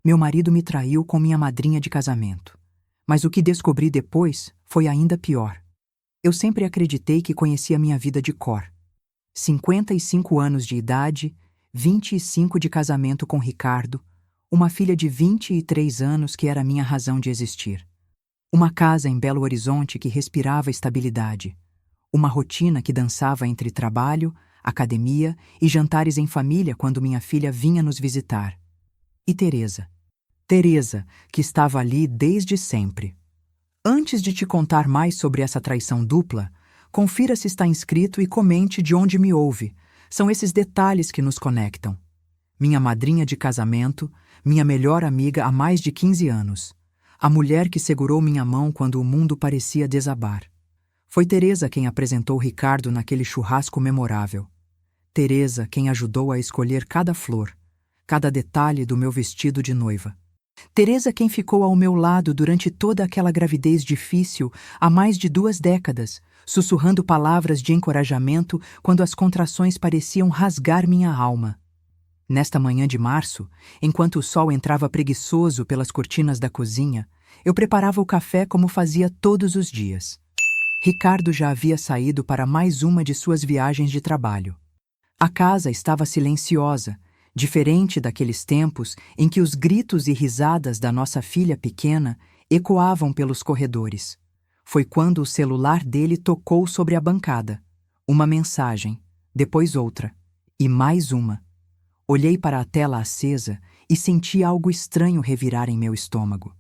Meu marido me traiu com minha madrinha de casamento. Mas o que descobri depois foi ainda pior. Eu sempre acreditei que conhecia minha vida de cor. 55 anos de idade, 25 de casamento com Ricardo, uma filha de 23 anos que era minha razão de existir. Uma casa em Belo Horizonte que respirava estabilidade. Uma rotina que dançava entre trabalho, academia e jantares em família quando minha filha vinha nos visitar. E Teresa. Teresa, que estava ali desde sempre. Antes de te contar mais sobre essa traição dupla, confira se está inscrito e comente de onde me ouve. São esses detalhes que nos conectam. Minha madrinha de casamento, minha melhor amiga há mais de 15 anos. A mulher que segurou minha mão quando o mundo parecia desabar. Foi Teresa quem apresentou Ricardo naquele churrasco memorável. Teresa quem ajudou a escolher cada flor, cada detalhe do meu vestido de noiva. Teresa quem ficou ao meu lado durante toda aquela gravidez difícil há mais de 2 décadas, sussurrando palavras de encorajamento quando as contrações pareciam rasgar minha alma. Nesta manhã de março, enquanto o sol entrava preguiçoso pelas cortinas da cozinha, eu preparava o café como fazia todos os dias. Ricardo já havia saído para mais uma de suas viagens de trabalho. A casa estava silenciosa, diferente daqueles tempos em que os gritos e risadas da nossa filha pequena ecoavam pelos corredores. Foi quando o celular dele tocou sobre a bancada. Uma mensagem, depois outra, e mais uma. Olhei para a tela acesa e senti algo estranho revirar em meu estômago.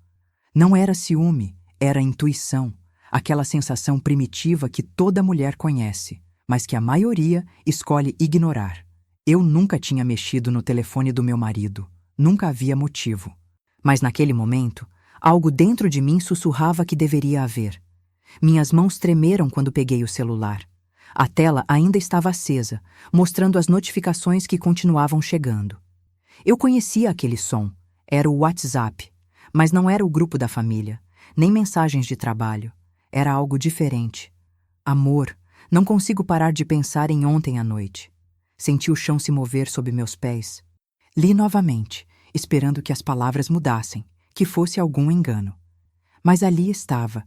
Não era ciúme, era intuição, aquela sensação primitiva que toda mulher conhece, mas que a maioria escolhe ignorar. Eu nunca tinha mexido no telefone do meu marido, nunca havia motivo. Mas naquele momento, algo dentro de mim sussurrava que deveria haver. Minhas mãos tremeram quando peguei o celular. A tela ainda estava acesa, mostrando as notificações que continuavam chegando. Eu conhecia aquele som, era o WhatsApp, mas não era o grupo da família, nem mensagens de trabalho. Era algo diferente. Amor, não consigo parar de pensar em ontem à noite. Senti o chão se mover sob meus pés. Li novamente, esperando que as palavras mudassem, que fosse algum engano. Mas ali estava,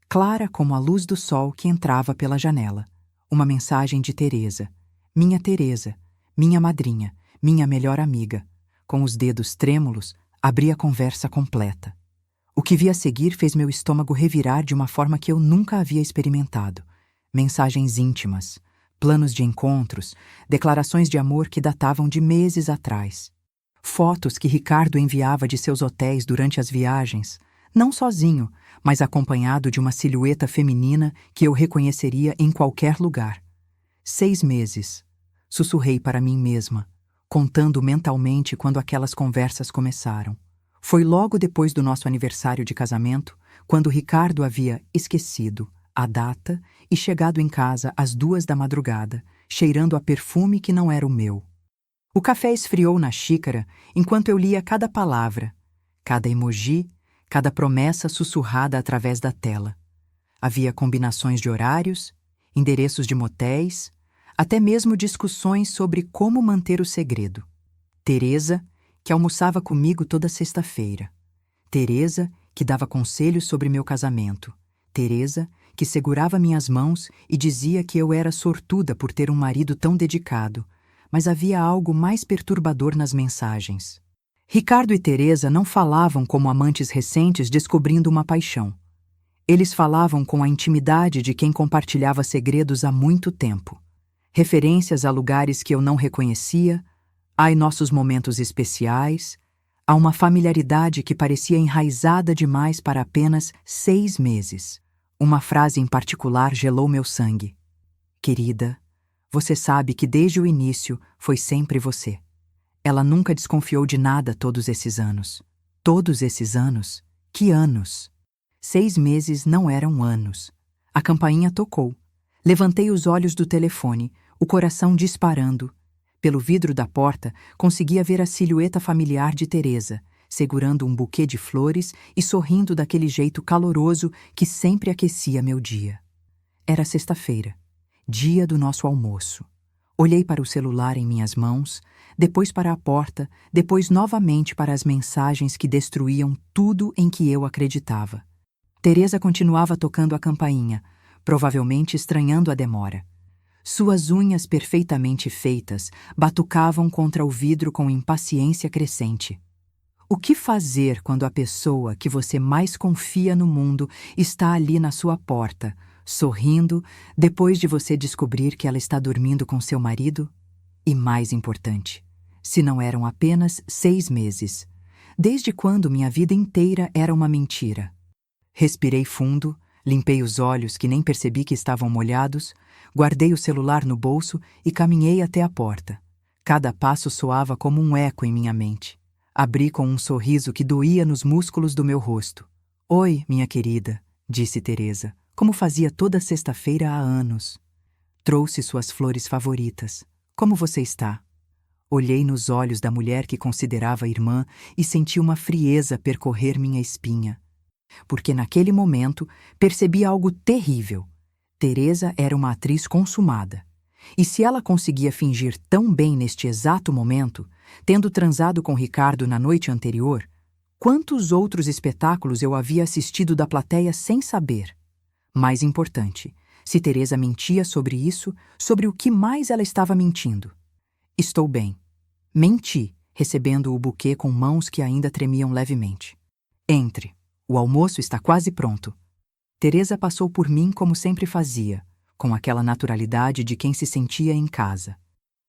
clara como a luz do sol que entrava pela janela. Uma mensagem de Teresa, minha madrinha, minha melhor amiga. Com os dedos trêmulos, abri a conversa completa. O que vi a seguir fez meu estômago revirar de uma forma que eu nunca havia experimentado. Mensagens íntimas, planos de encontros, declarações de amor que datavam de meses atrás. Fotos que Ricardo enviava de seus hotéis durante as viagens, não sozinho, mas acompanhado de uma silhueta feminina que eu reconheceria em qualquer lugar. 6 meses. Sussurrei para mim mesma, contando mentalmente quando aquelas conversas começaram. Foi logo depois do nosso aniversário de casamento, quando Ricardo havia esquecido a data e chegado em casa às 2 da madrugada, cheirando a perfume que não era o meu. O café esfriou na xícara enquanto eu lia cada palavra, cada emoji, cada promessa sussurrada através da tela. Havia combinações de horários, endereços de motéis, até mesmo discussões sobre como manter o segredo. Teresa, que almoçava comigo toda sexta-feira. Teresa, que dava conselhos sobre meu casamento. Teresa, que segurava minhas mãos e dizia que eu era sortuda por ter um marido tão dedicado, mas havia algo mais perturbador nas mensagens. Ricardo e Teresa não falavam como amantes recentes descobrindo uma paixão. Eles falavam com a intimidade de quem compartilhava segredos há muito tempo. Referências a lugares que eu não reconhecia, a nossos momentos especiais, a uma familiaridade que parecia enraizada demais para apenas 6 meses. Uma frase em particular gelou meu sangue. Querida, você sabe que desde o início foi sempre você. Ela nunca desconfiou de nada todos esses anos. Todos esses anos? Que anos? 6 meses não eram anos. A campainha tocou. Levantei os olhos do telefone, o coração disparando. Pelo vidro da porta, conseguia ver a silhueta familiar de Teresa, segurando um buquê de flores e sorrindo daquele jeito caloroso que sempre aquecia meu dia. Era sexta-feira, dia do nosso almoço. Olhei para o celular em minhas mãos, depois para a porta, depois novamente para as mensagens que destruíam tudo em que eu acreditava. Teresa continuava tocando a campainha, provavelmente estranhando a demora. Suas unhas perfeitamente feitas batucavam contra o vidro com impaciência crescente. O que fazer quando a pessoa que você mais confia no mundo está ali na sua porta, sorrindo, depois de você descobrir que ela está dormindo com seu marido? E mais importante, se não eram apenas 6 meses. Desde quando minha vida inteira era uma mentira? Respirei fundo, limpei os olhos que nem percebi que estavam molhados, guardei o celular no bolso e caminhei até a porta. Cada passo soava como um eco em minha mente. Abri com um sorriso que doía nos músculos do meu rosto. "Oi, minha querida", disse Teresa, como fazia toda sexta-feira há anos. "Trouxe suas flores favoritas. Como você está?" Olhei nos olhos da mulher que considerava irmã e senti uma frieza percorrer minha espinha. Porque naquele momento percebi algo terrível. Teresa era uma atriz consumada. E se ela conseguia fingir tão bem neste exato momento, tendo transado com Ricardo na noite anterior, quantos outros espetáculos eu havia assistido da plateia sem saber? Mais importante, se Teresa mentia sobre isso, sobre o que mais ela estava mentindo? "Estou bem." Menti, recebendo o buquê com mãos que ainda tremiam levemente. "Entre. O almoço está quase pronto." Teresa passou por mim como sempre fazia, com aquela naturalidade de quem se sentia em casa.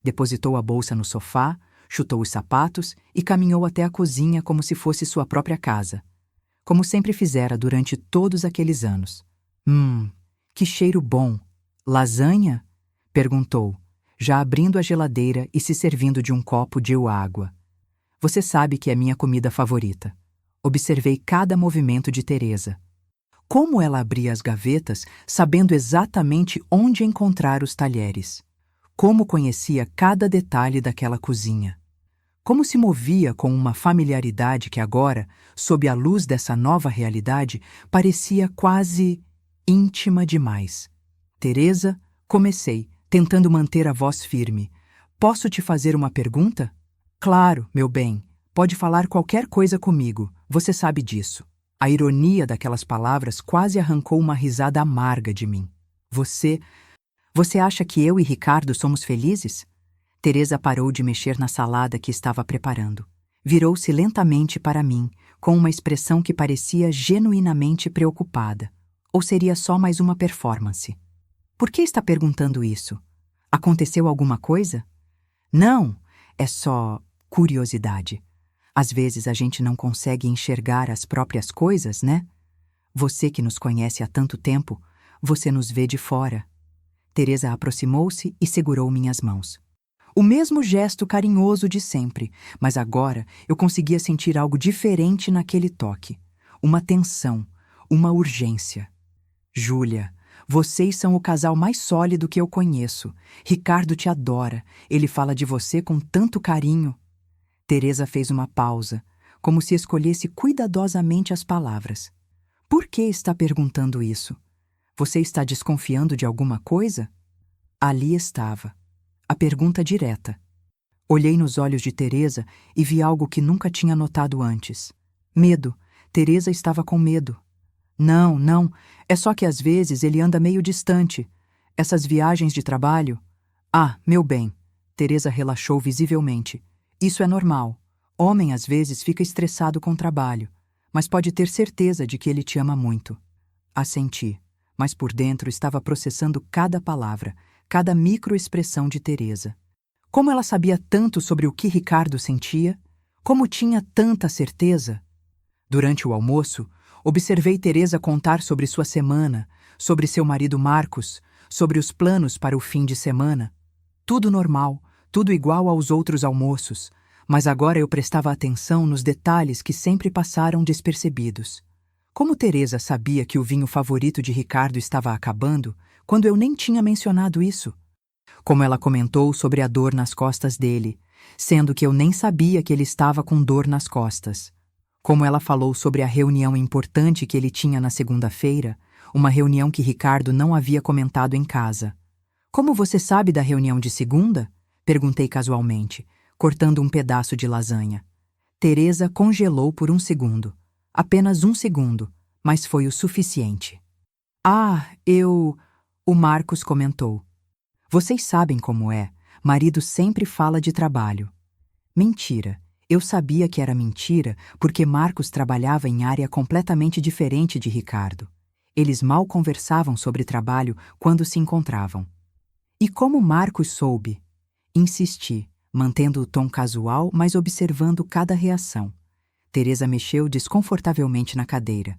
Depositou a bolsa no sofá, chutou os sapatos e caminhou até a cozinha como se fosse sua própria casa. Como sempre fizera durante todos aqueles anos. Que cheiro bom! Lasanha?" perguntou, já abrindo a geladeira e se servindo de um copo de água. "Você sabe que é minha comida favorita." Observei cada movimento de Teresa. Como ela abria as gavetas, sabendo exatamente onde encontrar os talheres. Como conhecia cada detalhe daquela cozinha. Como se movia com uma familiaridade que agora, sob a luz dessa nova realidade, parecia quase íntima demais. "Teresa", comecei, tentando manter a voz firme. "Posso te fazer uma pergunta?" "Claro, meu bem. Pode falar qualquer coisa comigo. Você sabe disso." A ironia daquelas palavras quase arrancou uma risada amarga de mim. Você acha que eu e Ricardo somos felizes?" Teresa parou de mexer na salada que estava preparando. Virou-se lentamente para mim, com uma expressão que parecia genuinamente preocupada. Ou seria só mais uma performance? "Por que está perguntando isso? Aconteceu alguma coisa?" "Não, é só curiosidade. Às vezes a gente não consegue enxergar as próprias coisas, né? Você que nos conhece há tanto tempo, você nos vê de fora." Teresa aproximou-se e segurou minhas mãos. O mesmo gesto carinhoso de sempre, mas agora eu conseguia sentir algo diferente naquele toque. Uma tensão, uma urgência. "Júlia, vocês são o casal mais sólido que eu conheço. Ricardo te adora, ele fala de você com tanto carinho." Teresa fez uma pausa, como se escolhesse cuidadosamente as palavras. "Por que está perguntando isso? Você está desconfiando de alguma coisa?" Ali estava, a pergunta direta. Olhei nos olhos de Teresa e vi algo que nunca tinha notado antes. Medo. Teresa estava com medo. Não, é só que às vezes ele anda meio distante. Essas viagens de trabalho." "Ah, meu bem." Teresa relaxou visivelmente. "Isso é normal. Homem às vezes fica estressado com o trabalho, mas pode ter certeza de que ele te ama muito." Assenti, mas por dentro estava processando cada palavra, cada microexpressão de Teresa. Como ela sabia tanto sobre o que Ricardo sentia? Como tinha tanta certeza? Durante o almoço, observei Teresa contar sobre sua semana, sobre seu marido Marcos, sobre os planos para o fim de semana. Tudo normal, tudo igual aos outros almoços, mas agora eu prestava atenção nos detalhes que sempre passaram despercebidos. Como Teresa sabia que o vinho favorito de Ricardo estava acabando, quando eu nem tinha mencionado isso? Como ela comentou sobre a dor nas costas dele, sendo que eu nem sabia que ele estava com dor nas costas. Como ela falou sobre a reunião importante que ele tinha na segunda-feira, uma reunião que Ricardo não havia comentado em casa. Como você sabe da reunião de segunda? Perguntei casualmente, cortando um pedaço de lasanha. Teresa congelou por um segundo. Apenas um segundo, mas foi o suficiente. Ah, o Marcos comentou. Vocês sabem como é. Marido sempre fala de trabalho. Mentira. Eu sabia que era mentira porque Marcos trabalhava em área completamente diferente de Ricardo. Eles mal conversavam sobre trabalho quando se encontravam. E como Marcos soube? Insisti, mantendo o tom casual, mas observando cada reação. Teresa mexeu desconfortavelmente na cadeira.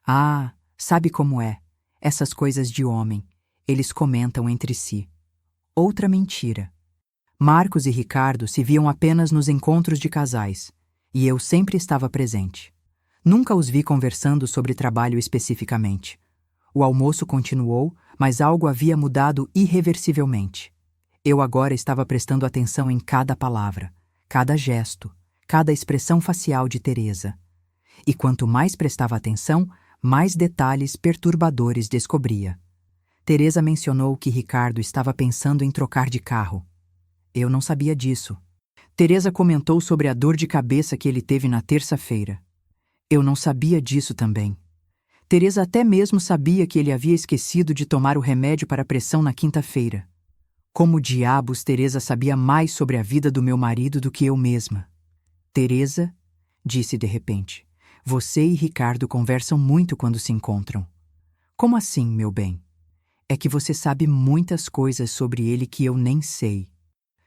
Ah, sabe como é. Essas coisas de homem. Eles comentam entre si. Outra mentira. Marcos e Ricardo se viam apenas nos encontros de casais, e eu sempre estava presente. Nunca os vi conversando sobre trabalho especificamente. O almoço continuou, mas algo havia mudado irreversivelmente. Eu agora estava prestando atenção em cada palavra, cada gesto, cada expressão facial de Teresa. E quanto mais prestava atenção, mais detalhes perturbadores descobria. Teresa mencionou que Ricardo estava pensando em trocar de carro. Eu não sabia disso. Teresa comentou sobre a dor de cabeça que ele teve na terça-feira. Eu não sabia disso também. Teresa até mesmo sabia que ele havia esquecido de tomar o remédio para a pressão na quinta-feira. Como diabos Teresa sabia mais sobre a vida do meu marido do que eu mesma? Teresa, disse de repente, você e Ricardo conversam muito quando se encontram. Como assim, meu bem? É que você sabe muitas coisas sobre ele que eu nem sei.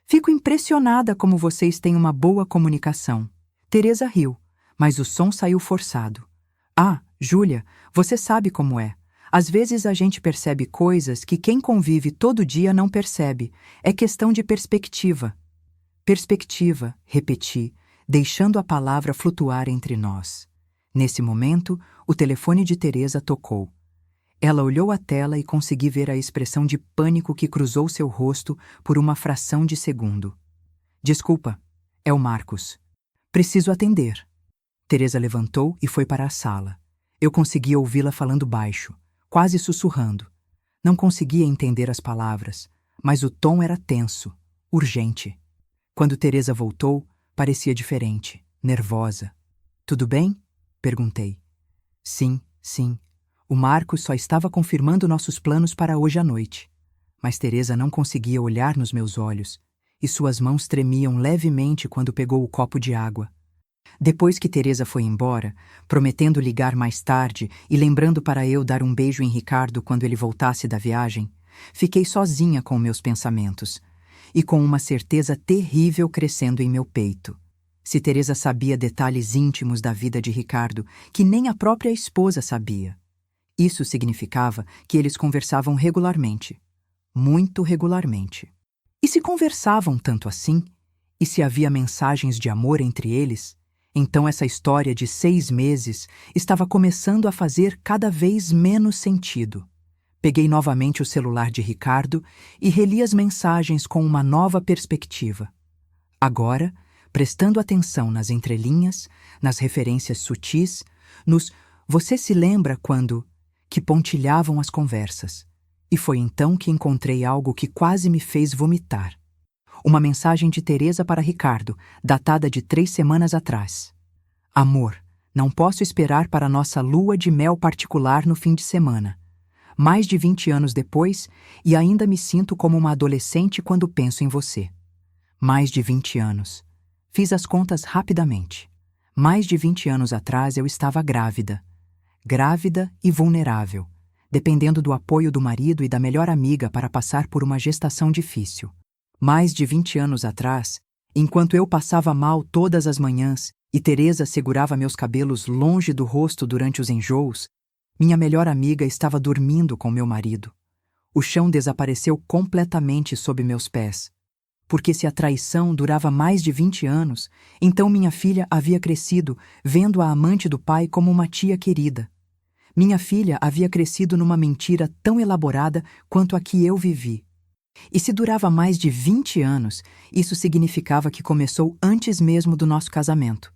Fico impressionada como vocês têm uma boa comunicação. Teresa riu, mas o som saiu forçado. Ah, Júlia, você sabe como é. Às vezes a gente percebe coisas que quem convive todo dia não percebe. É questão de perspectiva. Perspectiva, repeti, deixando a palavra flutuar entre nós. Nesse momento, o telefone de Teresa tocou. Ela olhou a tela e consegui ver a expressão de pânico que cruzou seu rosto por uma fração de segundo. Desculpa, é o Marcos. Preciso atender. Teresa levantou e foi para a sala. Eu conseguia ouvi-la falando baixo, quase sussurrando. Não conseguia entender as palavras, mas o tom era tenso, urgente. Quando Teresa voltou, parecia diferente, nervosa. Tudo bem? Perguntei. Sim, sim. O Marcos só estava confirmando nossos planos para hoje à noite. Mas Teresa não conseguia olhar nos meus olhos, e suas mãos tremiam levemente quando pegou o copo de água. Depois que Teresa foi embora, prometendo ligar mais tarde e lembrando para eu dar um beijo em Ricardo quando ele voltasse da viagem, fiquei sozinha com meus pensamentos, e com uma certeza terrível crescendo em meu peito. Se Teresa sabia detalhes íntimos da vida de Ricardo que nem a própria esposa sabia. Isso significava que eles conversavam regularmente. Muito regularmente. E se conversavam tanto assim? E se havia mensagens de amor entre eles? Então essa história de 6 meses estava começando a fazer cada vez menos sentido. Peguei novamente o celular de Ricardo e reli as mensagens com uma nova perspectiva. Agora, prestando atenção nas entrelinhas, nas referências sutis, nos "você se lembra quando" que pontilhavam as conversas. E foi então que encontrei algo que quase me fez vomitar. Uma mensagem de Teresa para Ricardo, datada de 3 semanas atrás. Amor, não posso esperar para nossa lua de mel particular no fim de semana. Mais de 20 anos depois, e ainda me sinto como uma adolescente quando penso em você. Mais de 20 anos. Fiz as contas rapidamente. Mais de 20 anos atrás eu estava grávida. Grávida e vulnerável, dependendo do apoio do marido e da melhor amiga para passar por uma gestação difícil. Mais de 20 anos atrás, enquanto eu passava mal todas as manhãs e Teresa segurava meus cabelos longe do rosto durante os enjoos, minha melhor amiga estava dormindo com meu marido. O chão desapareceu completamente sob meus pés. Porque se a traição durava mais de 20 anos, então minha filha havia crescido vendo a amante do pai como uma tia querida. Minha filha havia crescido numa mentira tão elaborada quanto a que eu vivi. E se durava mais de 20 anos, isso significava que começou antes mesmo do nosso casamento,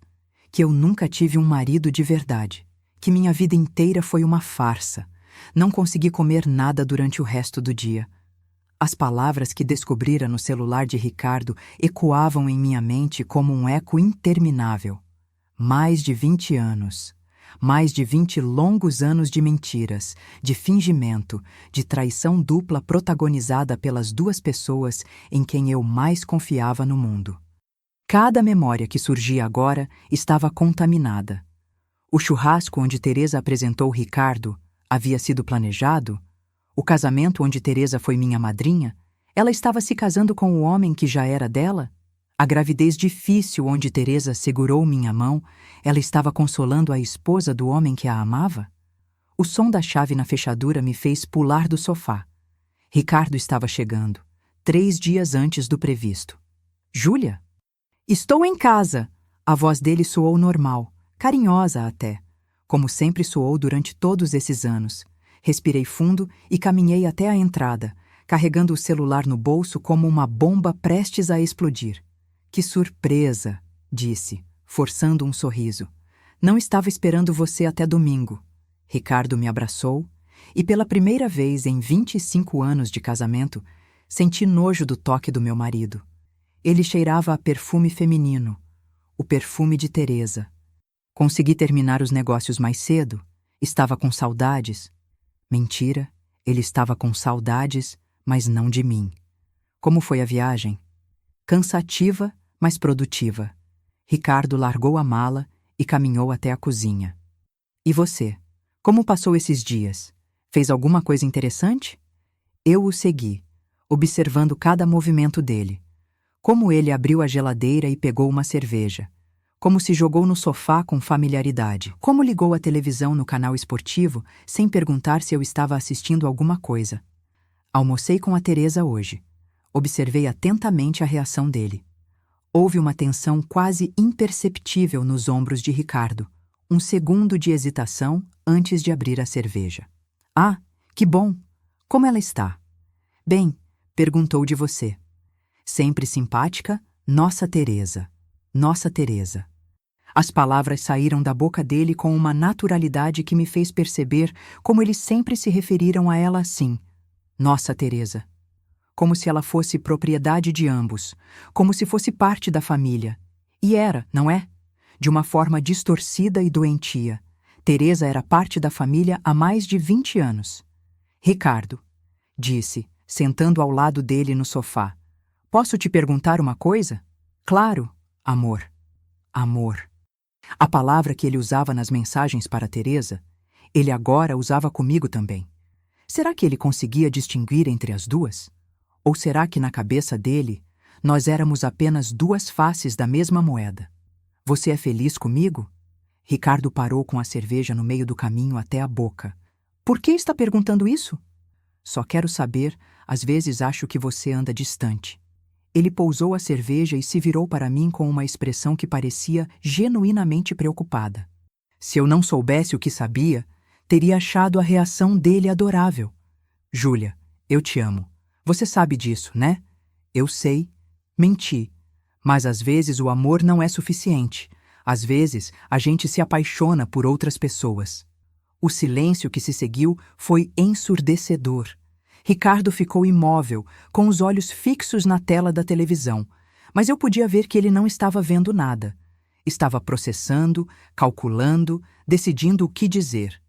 que eu nunca tive um marido de verdade, que minha vida inteira foi uma farsa. Não consegui comer nada durante o resto do dia. As palavras que descobrira no celular de Ricardo ecoavam em minha mente como um eco interminável. Mais de 20 anos. Mais de 20 longos anos de mentiras, de fingimento, de traição dupla protagonizada pelas duas pessoas em quem eu mais confiava no mundo. Cada memória que surgia agora estava contaminada. O churrasco onde Teresa apresentou Ricardo havia sido planejado? O casamento onde Teresa foi minha madrinha? Ela estava se casando com o homem que já era dela? A gravidez difícil onde Teresa segurou minha mão, ela estava consolando a esposa do homem que a amava? O som da chave na fechadura me fez pular do sofá. Ricardo estava chegando, 3 dias antes do previsto. Júlia? Estou em casa! A voz dele soou normal, carinhosa até, como sempre soou durante todos esses anos. Respirei fundo e caminhei até a entrada, carregando o celular no bolso como uma bomba prestes a explodir. Que surpresa, disse, forçando um sorriso. Não estava esperando você até domingo. Ricardo me abraçou e pela primeira vez em 25 anos de casamento, senti nojo do toque do meu marido. Ele cheirava a perfume feminino, o perfume de Teresa. Consegui terminar os negócios mais cedo. Estava com saudades. Mentira, ele estava com saudades, mas não de mim. Como foi a viagem? Cansativa, mas produtiva. Ricardo largou a mala e caminhou até a cozinha. E você? Como passou esses dias? Fez alguma coisa interessante? Eu o segui, observando cada movimento dele. Como ele abriu a geladeira e pegou uma cerveja. Como se jogou no sofá com familiaridade. Como ligou a televisão no canal esportivo sem perguntar se eu estava assistindo alguma coisa. Almocei com a Teresa hoje. Observei atentamente a reação dele. Houve uma tensão quase imperceptível nos ombros de Ricardo. Um segundo de hesitação antes de abrir a cerveja. Ah, que bom! Como ela está? Bem, perguntou de você. Sempre simpática, nossa Teresa. Nossa Teresa. As palavras saíram da boca dele com uma naturalidade que me fez perceber como eles sempre se referiram a ela assim. Nossa Teresa. Como se ela fosse propriedade de ambos, como se fosse parte da família. E era, não é? De uma forma distorcida e doentia. Teresa era parte da família há mais de 20 anos. Ricardo, disse, sentando ao lado dele no sofá. Posso te perguntar uma coisa? Claro, amor. Amor. A palavra que ele usava nas mensagens para Teresa, ele agora usava comigo também. Será que ele conseguia distinguir entre as duas? Ou será que na cabeça dele, nós éramos apenas duas faces da mesma moeda? Você é feliz comigo? Ricardo parou com a cerveja no meio do caminho até a boca. Por que está perguntando isso? Só quero saber, às vezes acho que você anda distante. Ele pousou a cerveja e se virou para mim com uma expressão que parecia genuinamente preocupada. Se eu não soubesse o que sabia, teria achado a reação dele adorável. Júlia, eu te amo. Você sabe disso, né? Eu sei. Menti. Mas às vezes o amor não é suficiente. Às vezes a gente se apaixona por outras pessoas. O silêncio que se seguiu foi ensurdecedor. Ricardo ficou imóvel, com os olhos fixos na tela da televisão, mas eu podia ver que ele não estava vendo nada. Estava processando, calculando, decidindo o que dizer.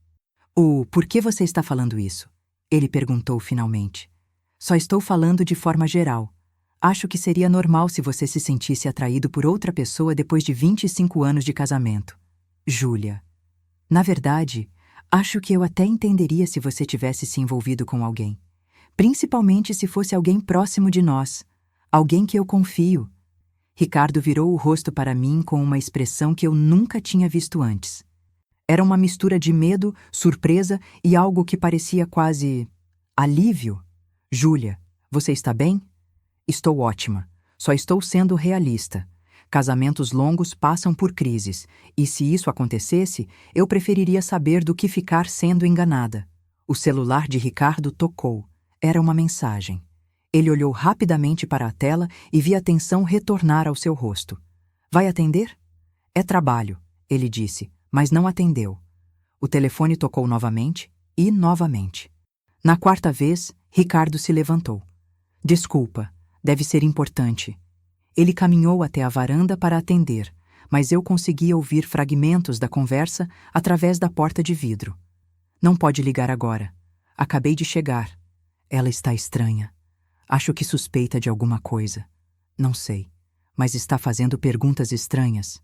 Por que você está falando isso? Ele perguntou finalmente. Só estou falando de forma geral. Acho que seria normal se você se sentisse atraído por outra pessoa depois de 25 anos de casamento. Júlia. Na verdade, acho que eu até entenderia se você tivesse se envolvido com alguém. Principalmente se fosse alguém próximo de nós, alguém que eu confio. Ricardo virou o rosto para mim com uma expressão que eu nunca tinha visto antes. Era uma mistura de medo, surpresa e algo que parecia quase alívio. Júlia, você está bem? Estou ótima. Só estou sendo realista. Casamentos longos passam por crises, e se isso acontecesse, eu preferiria saber do que ficar sendo enganada. O celular de Ricardo tocou. Era uma mensagem. Ele olhou rapidamente para a tela e vi a tensão retornar ao seu rosto. Vai atender? É trabalho, ele disse, mas não atendeu. O telefone tocou novamente e novamente. Na quarta vez, Ricardo se levantou. Desculpa, deve ser importante. Ele caminhou até a varanda para atender, mas eu conseguia ouvir fragmentos da conversa através da porta de vidro. Não pode ligar agora. Acabei de chegar. Ela está estranha. Acho que suspeita de alguma coisa. Não sei, mas está fazendo perguntas estranhas.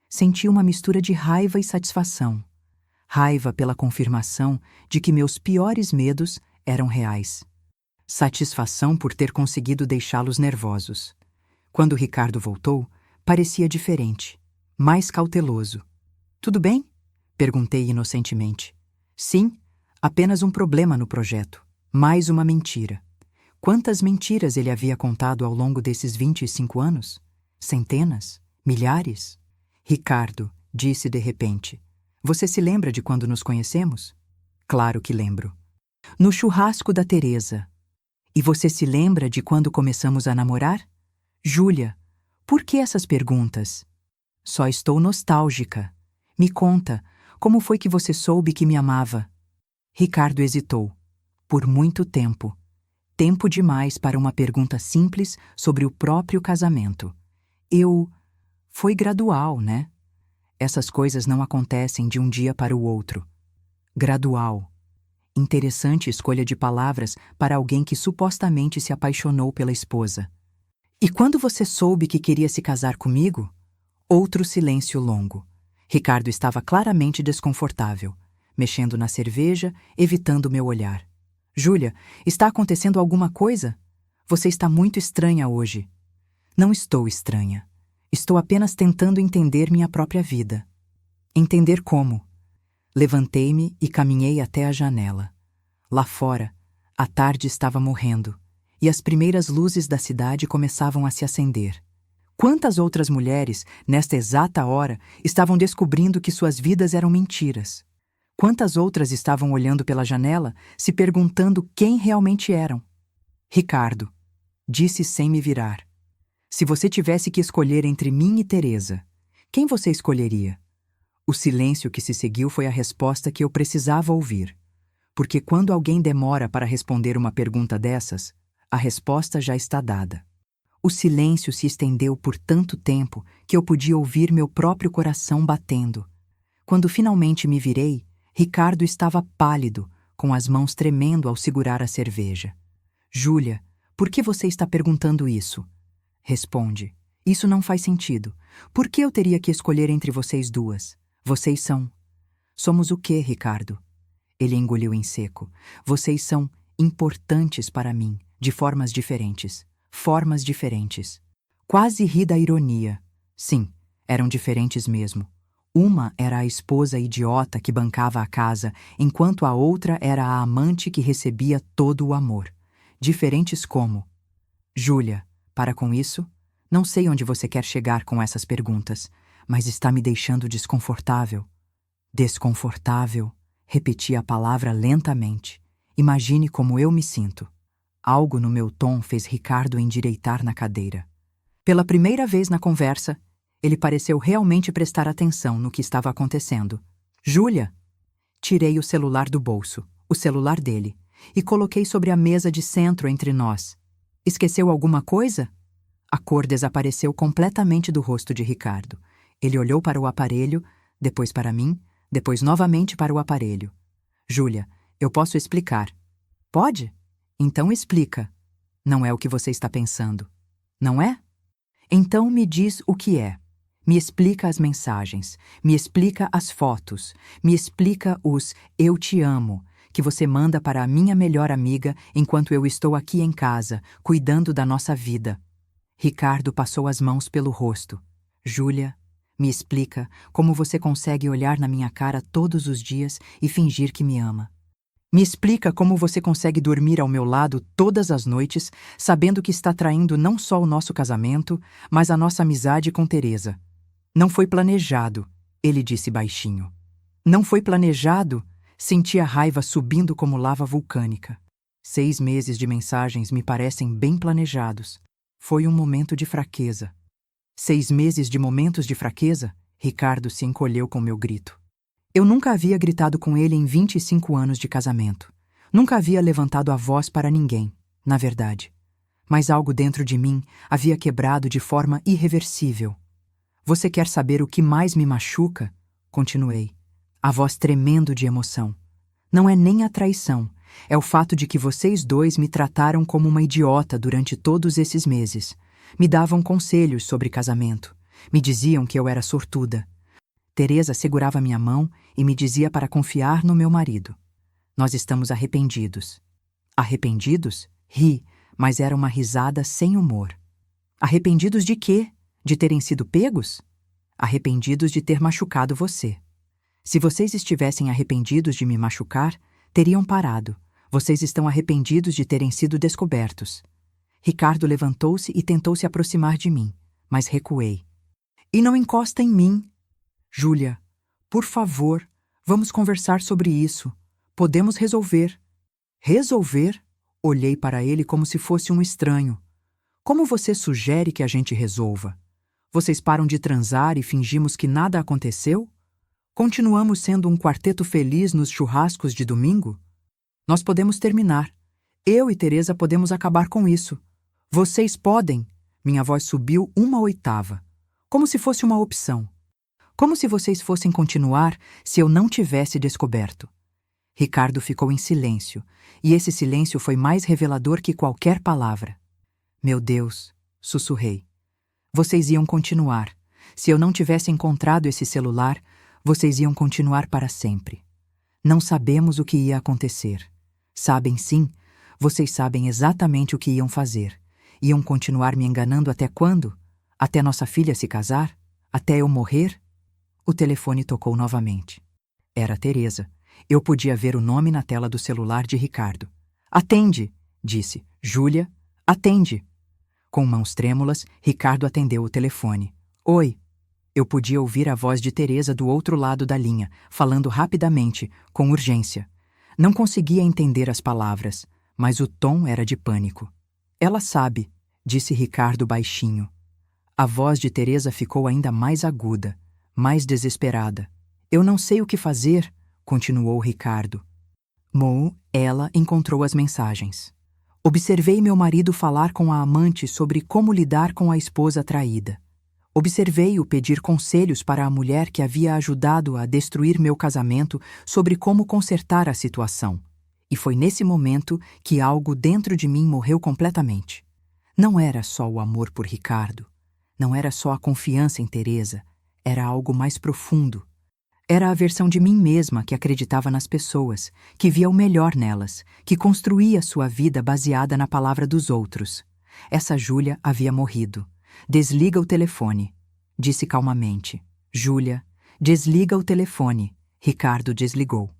Senti uma mistura de raiva e satisfação. Raiva pela confirmação de que meus piores medos eram reais. Satisfação por ter conseguido deixá-los nervosos. Quando Ricardo voltou, parecia diferente, mais cauteloso. Tudo bem? Perguntei inocentemente. Sim, apenas um problema no projeto. Mais uma mentira. Quantas mentiras ele havia contado ao longo desses 25 anos? Centenas? Milhares? Ricardo disse de repente. Você se lembra de quando nos conhecemos? Claro que lembro. No churrasco da Teresa. E você se lembra de quando começamos a namorar? Júlia, por que essas perguntas? Só estou nostálgica. Me conta, como foi que você soube que me amava? Ricardo hesitou. Por muito tempo. Tempo demais para uma pergunta simples sobre o próprio casamento. Foi gradual, né? Essas coisas não acontecem de um dia para o outro. Gradual. Interessante escolha de palavras para alguém que supostamente se apaixonou pela esposa. E quando você soube que queria se casar comigo? Outro silêncio longo. Ricardo estava claramente desconfortável, mexendo na cerveja, evitando meu olhar. Júlia, está acontecendo alguma coisa? Você está muito estranha hoje. Não estou estranha. Estou apenas tentando entender minha própria vida. Entender como? Levantei-me e caminhei até a janela. Lá fora, a tarde estava morrendo, e as primeiras luzes da cidade começavam a se acender. Quantas outras mulheres, nesta exata hora, estavam descobrindo que suas vidas eram mentiras? Quantas outras estavam olhando pela janela, se perguntando quem realmente eram? Ricardo, disse sem me virar. Se você tivesse que escolher entre mim e Teresa, quem você escolheria? O silêncio que se seguiu foi a resposta que eu precisava ouvir. Porque quando alguém demora para responder uma pergunta dessas, a resposta já está dada. O silêncio se estendeu por tanto tempo que eu podia ouvir meu próprio coração batendo. Quando finalmente me virei, Ricardo estava pálido, com as mãos tremendo ao segurar a cerveja. Júlia, por que você está perguntando isso? Responde. Isso não faz sentido. Por que eu teria que escolher entre vocês duas? Vocês são... Somos o quê, Ricardo? Ele engoliu em seco. Vocês são importantes para mim, de formas diferentes. Formas diferentes. Quase ri da ironia. Sim, eram diferentes mesmo. Uma era a esposa idiota que bancava a casa, enquanto a outra era a amante que recebia todo o amor. Diferentes como? Júlia, para com isso? Não sei onde você quer chegar com essas perguntas, mas está me deixando desconfortável. Desconfortável, repeti a palavra lentamente. Imagine como eu me sinto. Algo no meu tom fez Ricardo endireitar na cadeira. Pela primeira vez na conversa, ele pareceu realmente prestar atenção no que estava acontecendo. Júlia! Tirei o celular do bolso, o celular dele, e coloquei sobre a mesa de centro entre nós. Esqueceu alguma coisa? A cor desapareceu completamente do rosto de Ricardo. Ele olhou para o aparelho, depois para mim, depois novamente para o aparelho. Júlia, eu posso explicar. Pode? Então explica. Não é o que você está pensando. Não é? Então me diz o que é. Me explica as mensagens, me explica as fotos, me explica os "eu te amo" que você manda para a minha melhor amiga enquanto eu estou aqui em casa, cuidando da nossa vida. Ricardo passou as mãos pelo rosto. Júlia, me explica como você consegue olhar na minha cara todos os dias e fingir que me ama. Me explica como você consegue dormir ao meu lado todas as noites, sabendo que está traindo não só o nosso casamento, mas a nossa amizade com Teresa. Não foi planejado, ele disse baixinho. Não foi planejado? Senti a raiva subindo como lava vulcânica. 6 meses de mensagens me parecem bem planejados. Foi um momento de fraqueza. 6 meses de momentos de fraqueza? Ricardo se encolheu com meu grito. Eu nunca havia gritado com ele em 25 anos de casamento. Nunca havia levantado a voz para ninguém, na verdade. mas algo dentro de mim havia quebrado de forma irreversível. Você quer saber o que mais me machuca? Continuei, a voz tremendo de emoção. Não é nem a traição, é o fato de que vocês dois me trataram como uma idiota durante todos esses meses. Me davam conselhos sobre casamento. Me diziam que eu era sortuda. Teresa segurava minha mão e me dizia para confiar no meu marido. Nós estamos arrependidos. Arrependidos? Ri, mas era uma risada sem humor. Arrependidos de quê? De terem sido pegos? Arrependidos de ter machucado você. Se vocês estivessem arrependidos de me machucar, teriam parado. Vocês estão arrependidos de terem sido descobertos. Ricardo levantou-se e tentou se aproximar de mim, mas recuei. E não encosta em mim. Júlia, por favor, vamos conversar sobre isso. Podemos resolver. Resolver? Olhei para ele como se fosse um estranho. Como você sugere que a gente resolva? Vocês param de transar e fingimos que nada aconteceu? Continuamos sendo um quarteto feliz nos churrascos de domingo? Nós podemos terminar. Eu e Teresa podemos acabar com isso. Vocês podem. Minha voz subiu 1/8, como se fosse uma opção. Como se vocês fossem continuar se eu não tivesse descoberto. Ricardo ficou em silêncio, e esse silêncio foi mais revelador que qualquer palavra. Meu Deus, sussurrei. Vocês iam continuar. Se eu não tivesse encontrado esse celular, vocês iam continuar para sempre. Não sabemos o que ia acontecer. Sabem sim, vocês sabem exatamente o que iam fazer. Iam continuar me enganando até quando? Até nossa filha se casar? Até eu morrer? O telefone tocou novamente. Era Teresa. Eu podia ver o nome na tela do celular de Ricardo. Atende, disse. Júlia, atende. Com mãos trêmulas, Ricardo atendeu o telefone. Oi. Eu podia ouvir a voz de Teresa do outro lado da linha, falando rapidamente, com urgência. Não conseguia entender as palavras, mas o tom era de pânico. Ela sabe, disse Ricardo baixinho. A voz de Teresa ficou ainda mais aguda, mais desesperada. Eu não sei o que fazer, continuou Ricardo. Ela encontrou as mensagens. Observei meu marido falar com a amante sobre como lidar com a esposa traída. Observei-o pedir conselhos para a mulher que havia ajudado a destruir meu casamento sobre como consertar a situação. E foi nesse momento que algo dentro de mim morreu completamente. Não era só o amor por Ricardo. Não era só a confiança em Teresa. Era algo mais profundo. Era a versão de mim mesma que acreditava nas pessoas, que via o melhor nelas, que construía sua vida baseada na palavra dos outros. Essa Júlia havia morrido. Desliga o telefone, disse calmamente. Júlia, desliga o telefone. Ricardo desligou.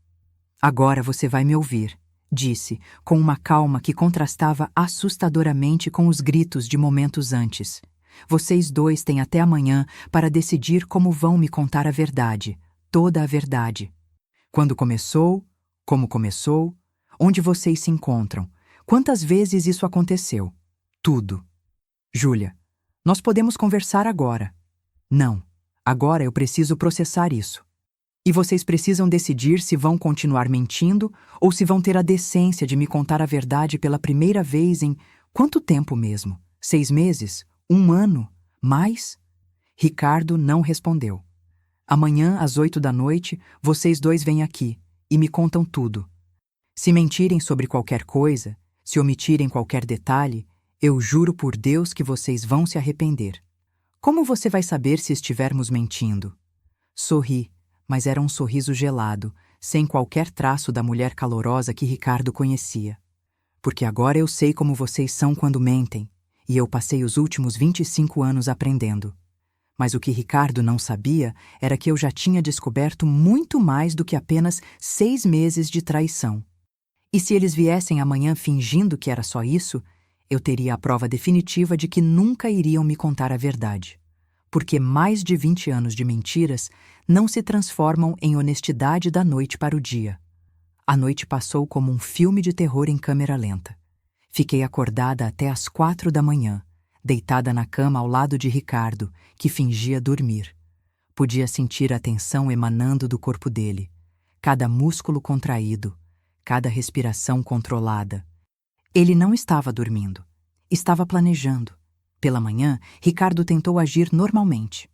Agora você vai me ouvir, disse, com uma calma que contrastava assustadoramente com os gritos de momentos antes. Vocês dois têm até amanhã para decidir como vão me contar a verdade, toda a verdade. Quando começou, como começou, onde vocês se encontram, quantas vezes isso aconteceu. Tudo. Júlia, nós podemos conversar agora. Não, agora eu preciso processar isso. E vocês precisam decidir se vão continuar mentindo ou se vão ter a decência de me contar a verdade pela primeira vez em quanto tempo mesmo? 6 meses? 1 ano? Mais? Ricardo não respondeu. Amanhã, às 8 da noite, vocês dois vêm aqui e me contam tudo. Se mentirem sobre qualquer coisa, se omitirem qualquer detalhe, eu juro por Deus que vocês vão se arrepender. Como você vai saber se estivermos mentindo? Sorri, mas era um sorriso gelado, sem qualquer traço da mulher calorosa que Ricardo conhecia. Porque agora eu sei como vocês são quando mentem, e eu passei os últimos 25 anos aprendendo. Mas o que Ricardo não sabia era que eu já tinha descoberto muito mais do que apenas 6 meses de traição. E se eles viessem amanhã fingindo que era só isso, eu teria a prova definitiva de que nunca iriam me contar a verdade. Porque mais de 20 anos de mentiras não se transformam em honestidade da noite para o dia. A noite passou como um filme de terror em câmera lenta. Fiquei acordada até às 4 da manhã, deitada na cama ao lado de Ricardo, que fingia dormir. Podia sentir a tensão emanando do corpo dele, cada músculo contraído, cada respiração controlada. Ele não estava dormindo. Estava planejando. Pela manhã, Ricardo tentou agir normalmente.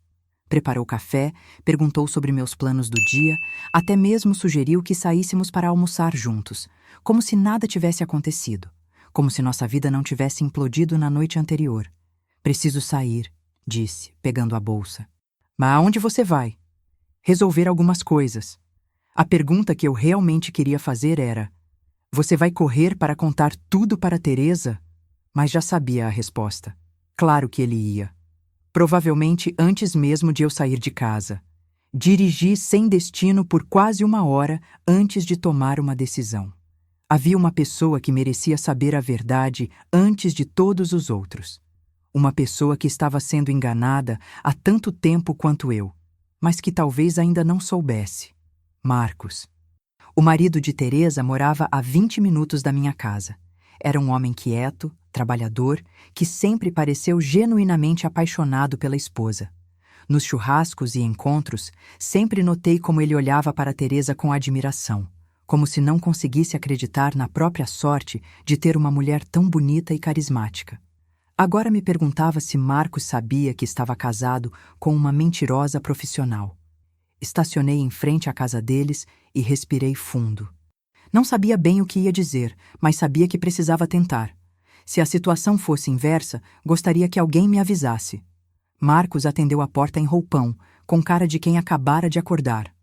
Preparou café, perguntou sobre meus planos do dia, até mesmo sugeriu que saíssemos para almoçar juntos, como se nada tivesse acontecido, como se nossa vida não tivesse implodido na noite anterior. Preciso sair, disse, pegando a bolsa. Mas aonde você vai? Resolver algumas coisas. A pergunta que eu realmente queria fazer era: você vai correr para contar tudo para Teresa? Mas já sabia a resposta. Claro que ele ia. Provavelmente antes mesmo de eu sair de casa. Dirigi sem destino por quase 1 hora antes de tomar uma decisão. Havia uma pessoa que merecia saber a verdade antes de todos os outros. Uma pessoa que estava sendo enganada há tanto tempo quanto eu, mas que talvez ainda não soubesse. Marcos. O marido de Teresa morava a 20 minutos da minha casa. Era um homem quieto, trabalhador, que sempre pareceu genuinamente apaixonado pela esposa. Nos churrascos e encontros, sempre notei como ele olhava para Teresa com admiração, como se não conseguisse acreditar na própria sorte de ter uma mulher tão bonita e carismática. Agora me perguntava se Marcos sabia que estava casado com uma mentirosa profissional. Estacionei em frente à casa deles e respirei fundo. Não sabia bem o que ia dizer, mas sabia que precisava tentar. Se a situação fosse inversa, gostaria que alguém me avisasse. Marcos atendeu a porta em roupão, com cara de quem acabara de acordar.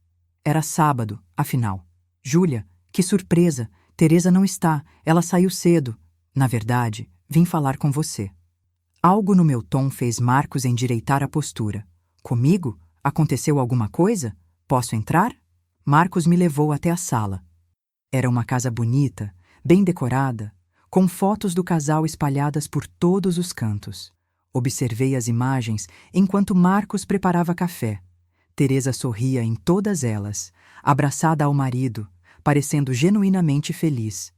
Era sábado, afinal. Júlia, que surpresa! Teresa não está, ela saiu cedo. Na verdade, vim falar com você. Algo no meu tom fez Marcos endireitar a postura. Comigo? Aconteceu alguma coisa? Posso entrar? Marcos me levou até a sala. Era uma casa bonita, bem decorada, com fotos do casal espalhadas por todos os cantos. Observei as imagens enquanto Marcos preparava café. Teresa sorria em todas elas, abraçada ao marido, parecendo genuinamente feliz.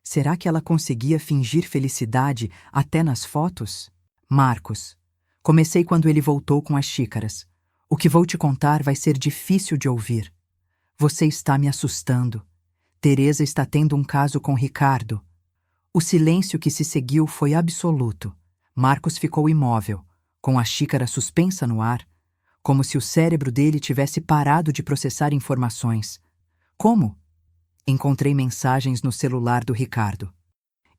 Será que ela conseguia fingir felicidade até nas fotos? Marcos. Comecei quando ele voltou com as xícaras. O que vou te contar vai ser difícil de ouvir. Você está me assustando. Teresa está tendo um caso com Ricardo. O silêncio que se seguiu foi absoluto. Marcos ficou imóvel, com a xícara suspensa no ar, como se o cérebro dele tivesse parado de processar informações. Como? Encontrei mensagens no celular do Ricardo.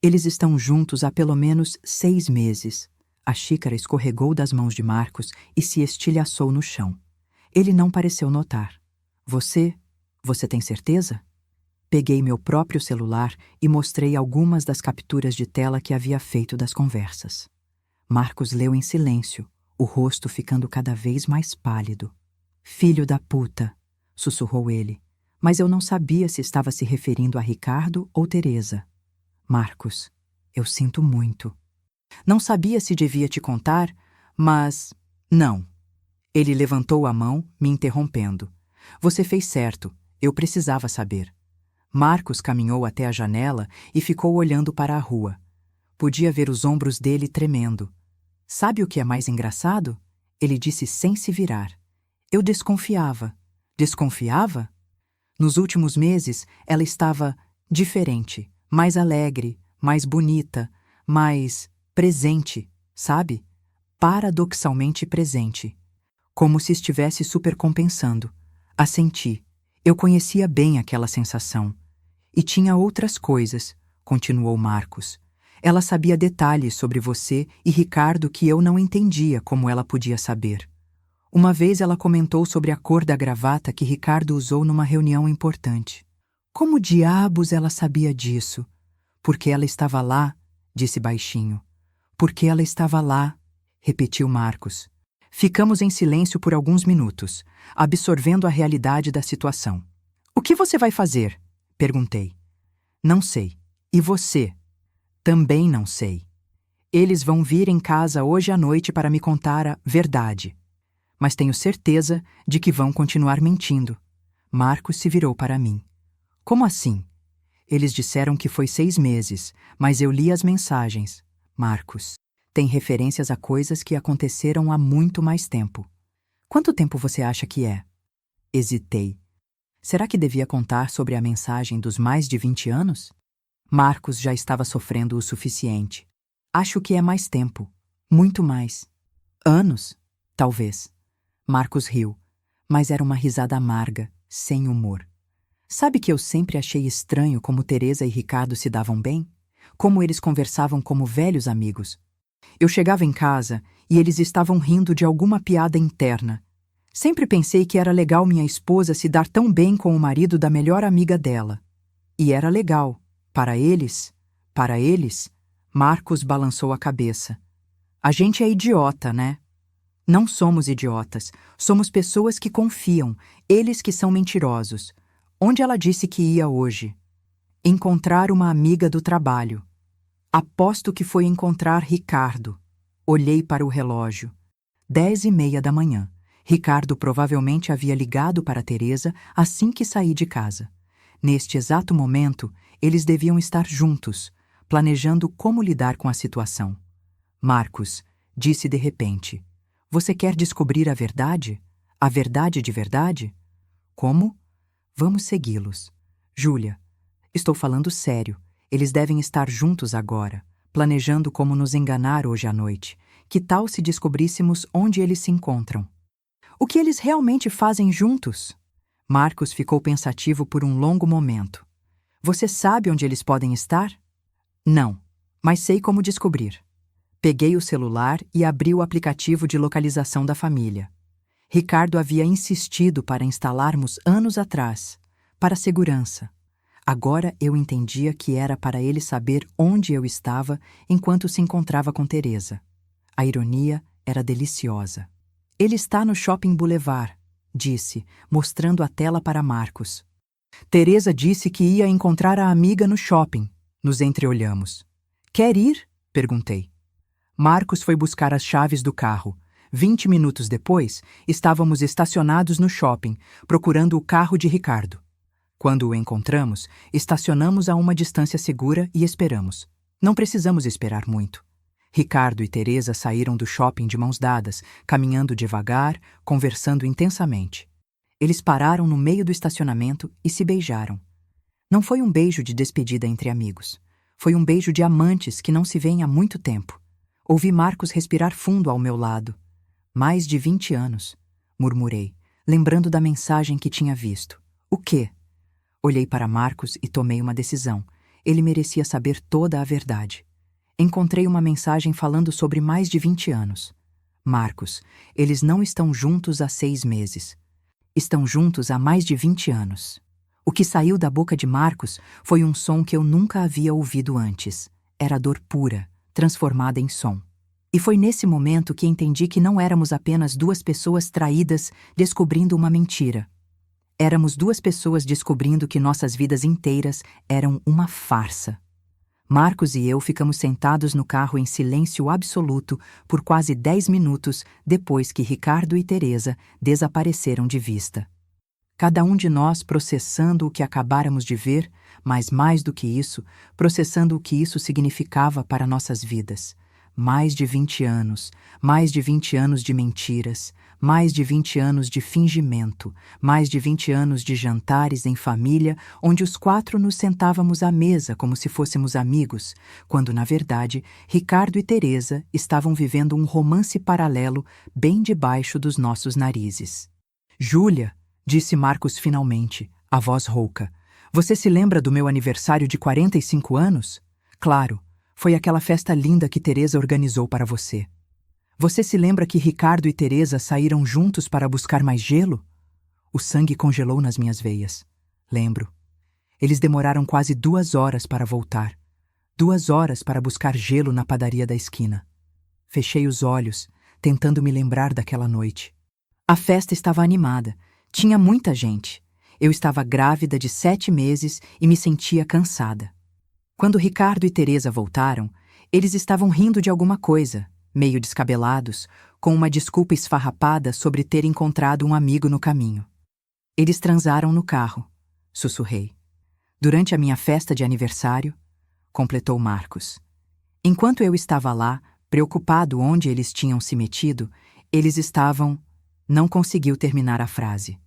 Eles estão juntos há pelo menos 6 meses. A xícara escorregou das mãos de Marcos e se estilhaçou no chão. Ele não pareceu notar. Você tem certeza? Peguei meu próprio celular e mostrei algumas das capturas de tela que havia feito das conversas. Marcos leu em silêncio, o rosto ficando cada vez mais pálido. Filho da puta, sussurrou ele, mas eu não sabia se estava se referindo a Ricardo ou Teresa. Marcos, eu sinto muito. Não sabia se devia te contar, mas... Não. Ele levantou a mão, me interrompendo. Você fez certo, eu precisava saber. Marcos caminhou até a janela e ficou olhando para a rua. Podia ver os ombros dele tremendo. Sabe o que é mais engraçado? Ele disse sem se virar. Eu desconfiava. Desconfiava? Nos últimos meses, ela estava diferente, mais alegre, mais bonita, mais presente, sabe? Paradoxalmente presente. Como se estivesse supercompensando. Assenti. Eu conhecia bem aquela sensação. E tinha outras coisas, continuou Marcos. Ela sabia detalhes sobre você e Ricardo que eu não entendia como ela podia saber. Uma vez ela comentou sobre a cor da gravata que Ricardo usou numa reunião importante. Como diabos ela sabia disso? Porque ela estava lá, disse baixinho. Porque ela estava lá, repetiu Marcos. Ficamos em silêncio por alguns minutos, absorvendo a realidade da situação. O que você vai fazer? Perguntei. Não sei. E você? Também não sei. Eles vão vir em casa hoje à noite para me contar a verdade. Mas tenho certeza de que vão continuar mentindo. Marcos se virou para mim. Como assim? Eles disseram que foi 6 meses, mas eu li as mensagens. Marcos, tem referências a coisas que aconteceram há muito mais tempo. Quanto tempo você acha que é? Hesitei. Será que devia contar sobre a mensagem dos mais de 20 anos? Marcos já estava sofrendo o suficiente. Acho que é mais tempo. Muito mais. Anos, talvez. Marcos riu, mas era uma risada amarga, sem humor. Sabe que eu sempre achei estranho como Teresa e Ricardo se davam bem? Como eles conversavam como velhos amigos. Eu chegava em casa e eles estavam rindo de alguma piada interna. Sempre pensei que era legal minha esposa se dar tão bem com o marido da melhor amiga dela. E era legal. Para eles, Marcos balançou a cabeça. A gente é idiota, né? Não somos idiotas. Somos pessoas que confiam, eles que são mentirosos. Onde ela disse que ia hoje? Encontrar uma amiga do trabalho. Aposto que foi encontrar Ricardo. Olhei para o relógio. 10h30 da manhã. Ricardo provavelmente havia ligado para Teresa assim que saí de casa. Neste exato momento, eles deviam estar juntos, planejando como lidar com a situação. Marcos disse de repente: Você quer descobrir a verdade? A verdade de verdade? Como? Vamos segui-los. Júlia, estou falando sério. Eles devem estar juntos agora, planejando como nos enganar hoje à noite. Que tal se descobríssemos onde eles se encontram? O que eles realmente fazem juntos? Marcos ficou pensativo por um longo momento. Você sabe onde eles podem estar? Não, mas sei como descobrir. Peguei o celular e abri o aplicativo de localização da família. Ricardo havia insistido para instalarmos anos atrás, para segurança. Agora eu entendia que era para ele saber onde eu estava enquanto se encontrava com Teresa. A ironia era deliciosa. Ele está no Shopping Boulevard, disse, mostrando a tela para Marcos. Teresa disse que ia encontrar a amiga no shopping. Nos entreolhamos. Quer ir? Perguntei. Marcos foi buscar as chaves do carro. 20 minutos depois, estávamos estacionados no shopping, procurando o carro de Ricardo. Quando o encontramos, estacionamos a uma distância segura e esperamos. Não precisamos esperar muito. Ricardo e Teresa saíram do shopping de mãos dadas, caminhando devagar, conversando intensamente. Eles pararam no meio do estacionamento e se beijaram. Não foi um beijo de despedida entre amigos. Foi um beijo de amantes que não se veem há muito tempo. Ouvi Marcos respirar fundo ao meu lado. Mais de 20 anos, murmurei, lembrando da mensagem que tinha visto. O quê? Olhei para Marcos e tomei uma decisão. Ele merecia saber toda a verdade. Encontrei uma mensagem falando sobre mais de 20 anos. Marcos, eles não estão juntos há 6 meses. Estão juntos há mais de 20 anos. O que saiu da boca de Marcos foi um som que eu nunca havia ouvido antes. Era dor pura, transformada em som. E foi nesse momento que entendi que não éramos apenas 2 pessoas traídas descobrindo uma mentira. Éramos 2 pessoas descobrindo que nossas vidas inteiras eram uma farsa. Marcos e eu ficamos sentados no carro em silêncio absoluto por quase 10 minutos depois que Ricardo e Teresa desapareceram de vista. Cada um de nós processando o que acabáramos de ver, mas mais do que isso, processando o que isso significava para nossas vidas. Mais de 20 anos, mais de 20 anos de mentiras, mais de 20 anos de fingimento, mais de 20 anos de jantares em família, onde os 4 nos sentávamos à mesa como se fôssemos amigos, quando, na verdade, Ricardo e Teresa estavam vivendo um romance paralelo bem debaixo dos nossos narizes. Júlia, disse Marcos finalmente, a voz rouca, você se lembra do meu aniversário de 45 anos? Claro. Foi aquela festa linda que Teresa organizou para você. Você se lembra que Ricardo e Teresa saíram juntos para buscar mais gelo? O sangue congelou nas minhas veias. Lembro. Eles demoraram quase 2 horas para voltar. 2 horas para buscar gelo na padaria da esquina. Fechei os olhos, tentando me lembrar daquela noite. A festa estava animada. Tinha muita gente. Eu estava grávida de 7 meses e me sentia cansada. Quando Ricardo e Teresa voltaram, eles estavam rindo de alguma coisa, meio descabelados, com uma desculpa esfarrapada sobre ter encontrado um amigo no caminho. Eles transaram no carro, sussurrei. Durante a minha festa de aniversário, completou Marcos. Enquanto eu estava lá, preocupado onde eles tinham se metido, eles estavam... Não conseguiu terminar a frase.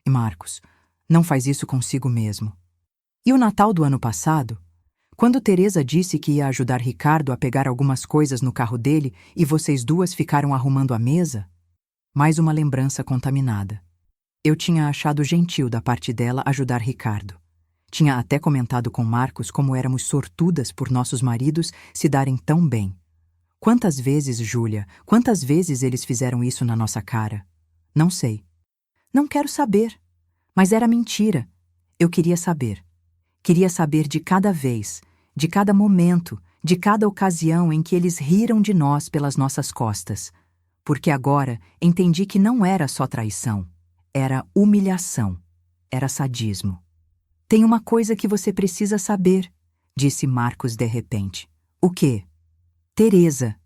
Marcos, não faz isso consigo mesmo. E o Natal do ano passado? Quando Teresa disse que ia ajudar Ricardo a pegar algumas coisas no carro dele e vocês duas ficaram arrumando a mesa? Mais uma lembrança contaminada. Eu tinha achado gentil da parte dela ajudar Ricardo. Tinha até comentado com Marcos como éramos sortudas por nossos maridos se darem tão bem. Quantas vezes, Júlia, quantas vezes eles fizeram isso na nossa cara? Não sei. Não quero saber. Mas era mentira. Eu queria saber. Queria saber de cada vez, de cada momento, de cada ocasião em que eles riram de nós pelas nossas costas. Porque agora entendi que não era só traição. Era humilhação. Era sadismo. Tem uma coisa que você precisa saber, disse Marcos de repente. O quê? Teresa.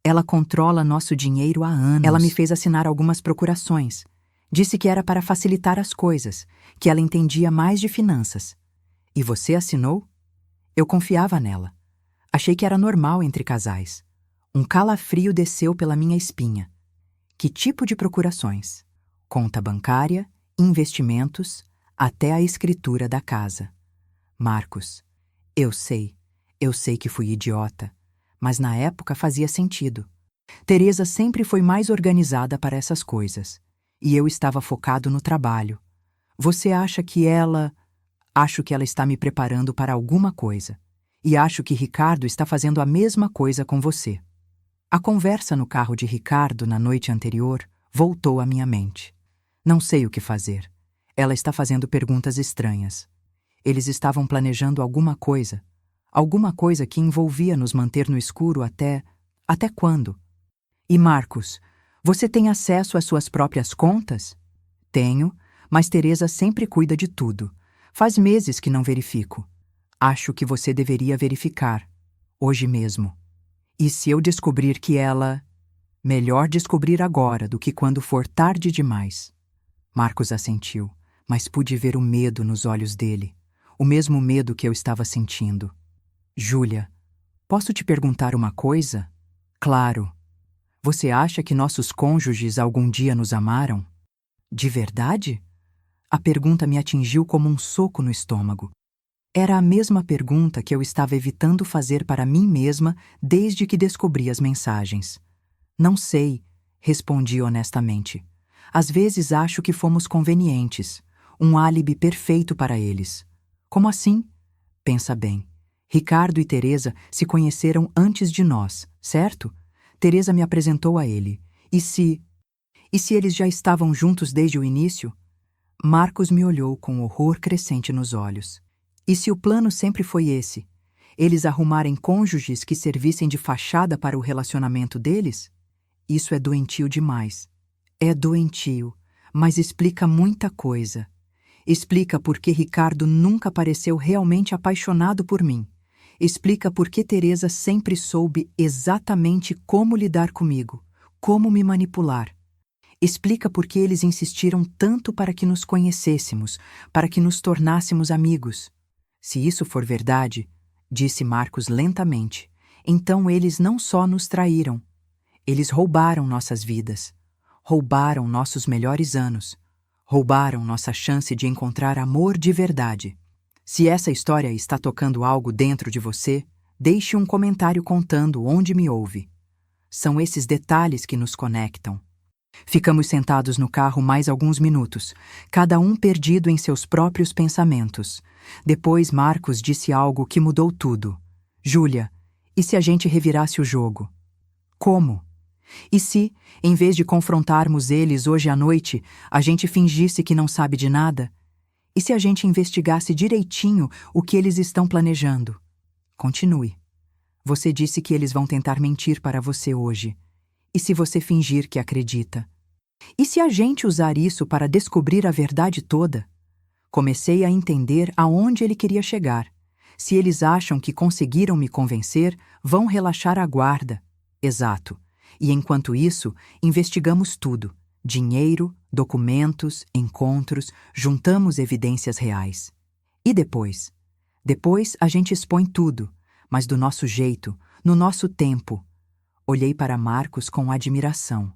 Ela controla nosso dinheiro há anos. Ela me fez assinar algumas procurações. Disse que era para facilitar as coisas, que ela entendia mais de finanças. E você assinou? Eu confiava nela. Achei que era normal entre casais. Um calafrio desceu pela minha espinha. Que tipo de procurações? Conta bancária, investimentos, até a escritura da casa. Marcos, eu sei que fui idiota, mas na época fazia sentido. Teresa sempre foi mais organizada para essas coisas, e eu estava focado no trabalho. Você acha que ela... Acho que ela está me preparando para alguma coisa, e acho que Ricardo está fazendo a mesma coisa com você. A conversa no carro de Ricardo na noite anterior voltou à minha mente. Não sei o que fazer. Ela está fazendo perguntas estranhas. Eles estavam planejando alguma coisa que envolvia nos manter no escuro até quando? E Marcos, você tem acesso às suas próprias contas? Tenho, mas Teresa sempre cuida de tudo. Faz meses que não verifico. Acho que você deveria verificar, hoje mesmo. E se eu descobrir que ela... Melhor descobrir agora do que quando for tarde demais. Marcos assentiu, mas pude ver o medo nos olhos dele, o mesmo medo que eu estava sentindo. Júlia, posso te perguntar uma coisa? Claro. Você acha que nossos cônjuges algum dia nos amaram? De verdade? A pergunta me atingiu como um soco no estômago. Era a mesma pergunta que eu estava evitando fazer para mim mesma desde que descobri as mensagens. Não sei, respondi honestamente. Às vezes acho que fomos convenientes, um álibi perfeito para eles. Como assim? Pensa bem. Ricardo e Teresa se conheceram antes de nós, certo? Teresa me apresentou a ele. E se eles já estavam juntos desde o início? Marcos me olhou com horror crescente nos olhos. E se o plano sempre foi esse? Eles arrumarem cônjuges que servissem de fachada para o relacionamento deles? Isso é doentio demais. É doentio, mas explica muita coisa. Explica por que Ricardo nunca pareceu realmente apaixonado por mim. Explica por que Teresa sempre soube exatamente como lidar comigo, como me manipular. Explica por que eles insistiram tanto para que nos conhecêssemos, para que nos tornássemos amigos. Se isso for verdade, disse Marcos lentamente, então eles não só nos traíram, eles roubaram nossas vidas, roubaram nossos melhores anos, roubaram nossa chance de encontrar amor de verdade. Se essa história está tocando algo dentro de você, deixe um comentário contando onde me ouve. São esses detalhes que nos conectam. Ficamos sentados no carro mais alguns minutos, cada um perdido em seus próprios pensamentos. Depois Marcos disse algo que mudou tudo. Júlia, e se a gente revirasse o jogo? Como? E se, em vez de confrontarmos eles hoje à noite, a gente fingisse que não sabe de nada? E se a gente investigasse direitinho o que eles estão planejando? Continue. Você disse que eles vão tentar mentir para você hoje. E se você fingir que acredita? E se a gente usar isso para descobrir a verdade toda? Comecei a entender aonde ele queria chegar. Se eles acham que conseguiram me convencer, vão relaxar a guarda. Exato. E enquanto isso, investigamos tudo. Dinheiro, documentos, encontros, juntamos evidências reais. E depois? Depois a gente expõe tudo, mas do nosso jeito, no nosso tempo. Olhei para Marcos com admiração.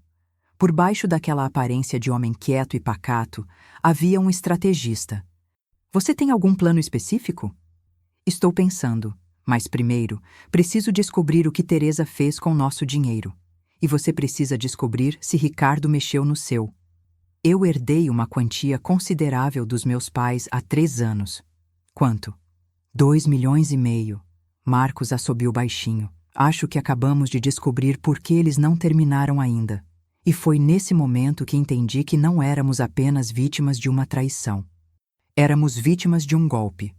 Por baixo daquela aparência de homem quieto e pacato, havia um estrategista. Você tem algum plano específico? Estou pensando. Mas primeiro, preciso descobrir o que Teresa fez com nosso dinheiro. E você precisa descobrir se Ricardo mexeu no seu. Eu herdei uma quantia considerável dos meus pais há 3 anos. Quanto? 2,5 milhões. Marcos assobiou baixinho. Acho que acabamos de descobrir por que eles não terminaram ainda. E foi nesse momento que entendi que não éramos apenas vítimas de uma traição. Éramos vítimas de um golpe.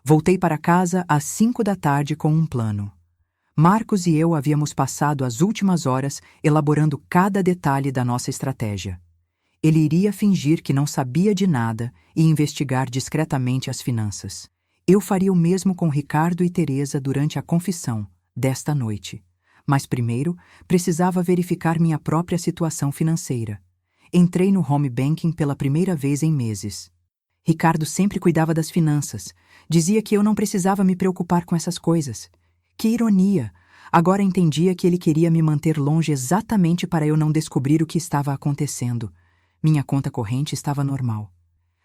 Voltei para casa às 5 da tarde com um plano. Marcos e eu havíamos passado as últimas horas elaborando cada detalhe da nossa estratégia. Ele iria fingir que não sabia de nada e investigar discretamente as finanças. Eu faria o mesmo com Ricardo e Teresa durante a confissão desta noite. Mas primeiro, precisava verificar minha própria situação financeira. Entrei no home banking pela primeira vez em meses. Ricardo sempre cuidava das finanças. Dizia que eu não precisava me preocupar com essas coisas. Que ironia! Agora entendia que ele queria me manter longe exatamente para eu não descobrir o que estava acontecendo. Minha conta corrente estava normal.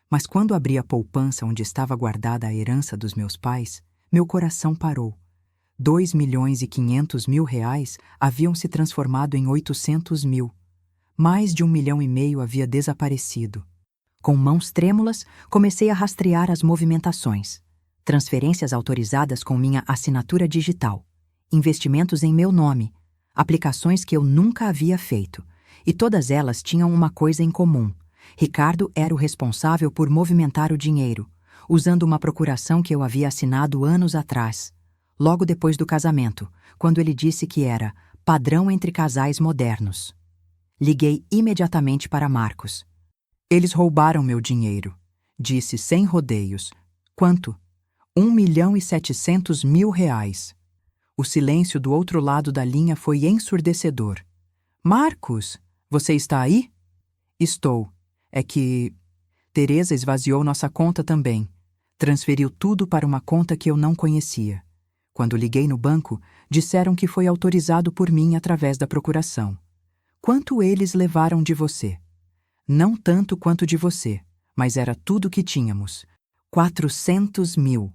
Mas quando abri a poupança onde estava guardada a herança dos meus pais, meu coração parou. 2,5 milhões haviam se transformado em 800 mil. Mais de 1,5 milhão havia desaparecido. Com mãos trêmulas, comecei a rastrear as movimentações. Transferências autorizadas com minha assinatura digital. Investimentos em meu nome. Aplicações que eu nunca havia feito. E todas elas tinham uma coisa em comum. Ricardo era o responsável por movimentar o dinheiro, usando uma procuração que eu havia assinado anos atrás, logo depois do casamento, quando ele disse que era padrão entre casais modernos. Liguei imediatamente para Marcos. Eles roubaram meu dinheiro, disse sem rodeios. Quanto? 1,7 milhões. O silêncio do outro lado da linha foi ensurdecedor. Marcos, você está aí? Estou. É que Teresa esvaziou nossa conta também. Transferiu tudo para uma conta que eu não conhecia. Quando liguei no banco, disseram que foi autorizado por mim através da procuração. Quanto eles levaram de você? Não tanto quanto de você, mas era tudo que tínhamos. 400 mil.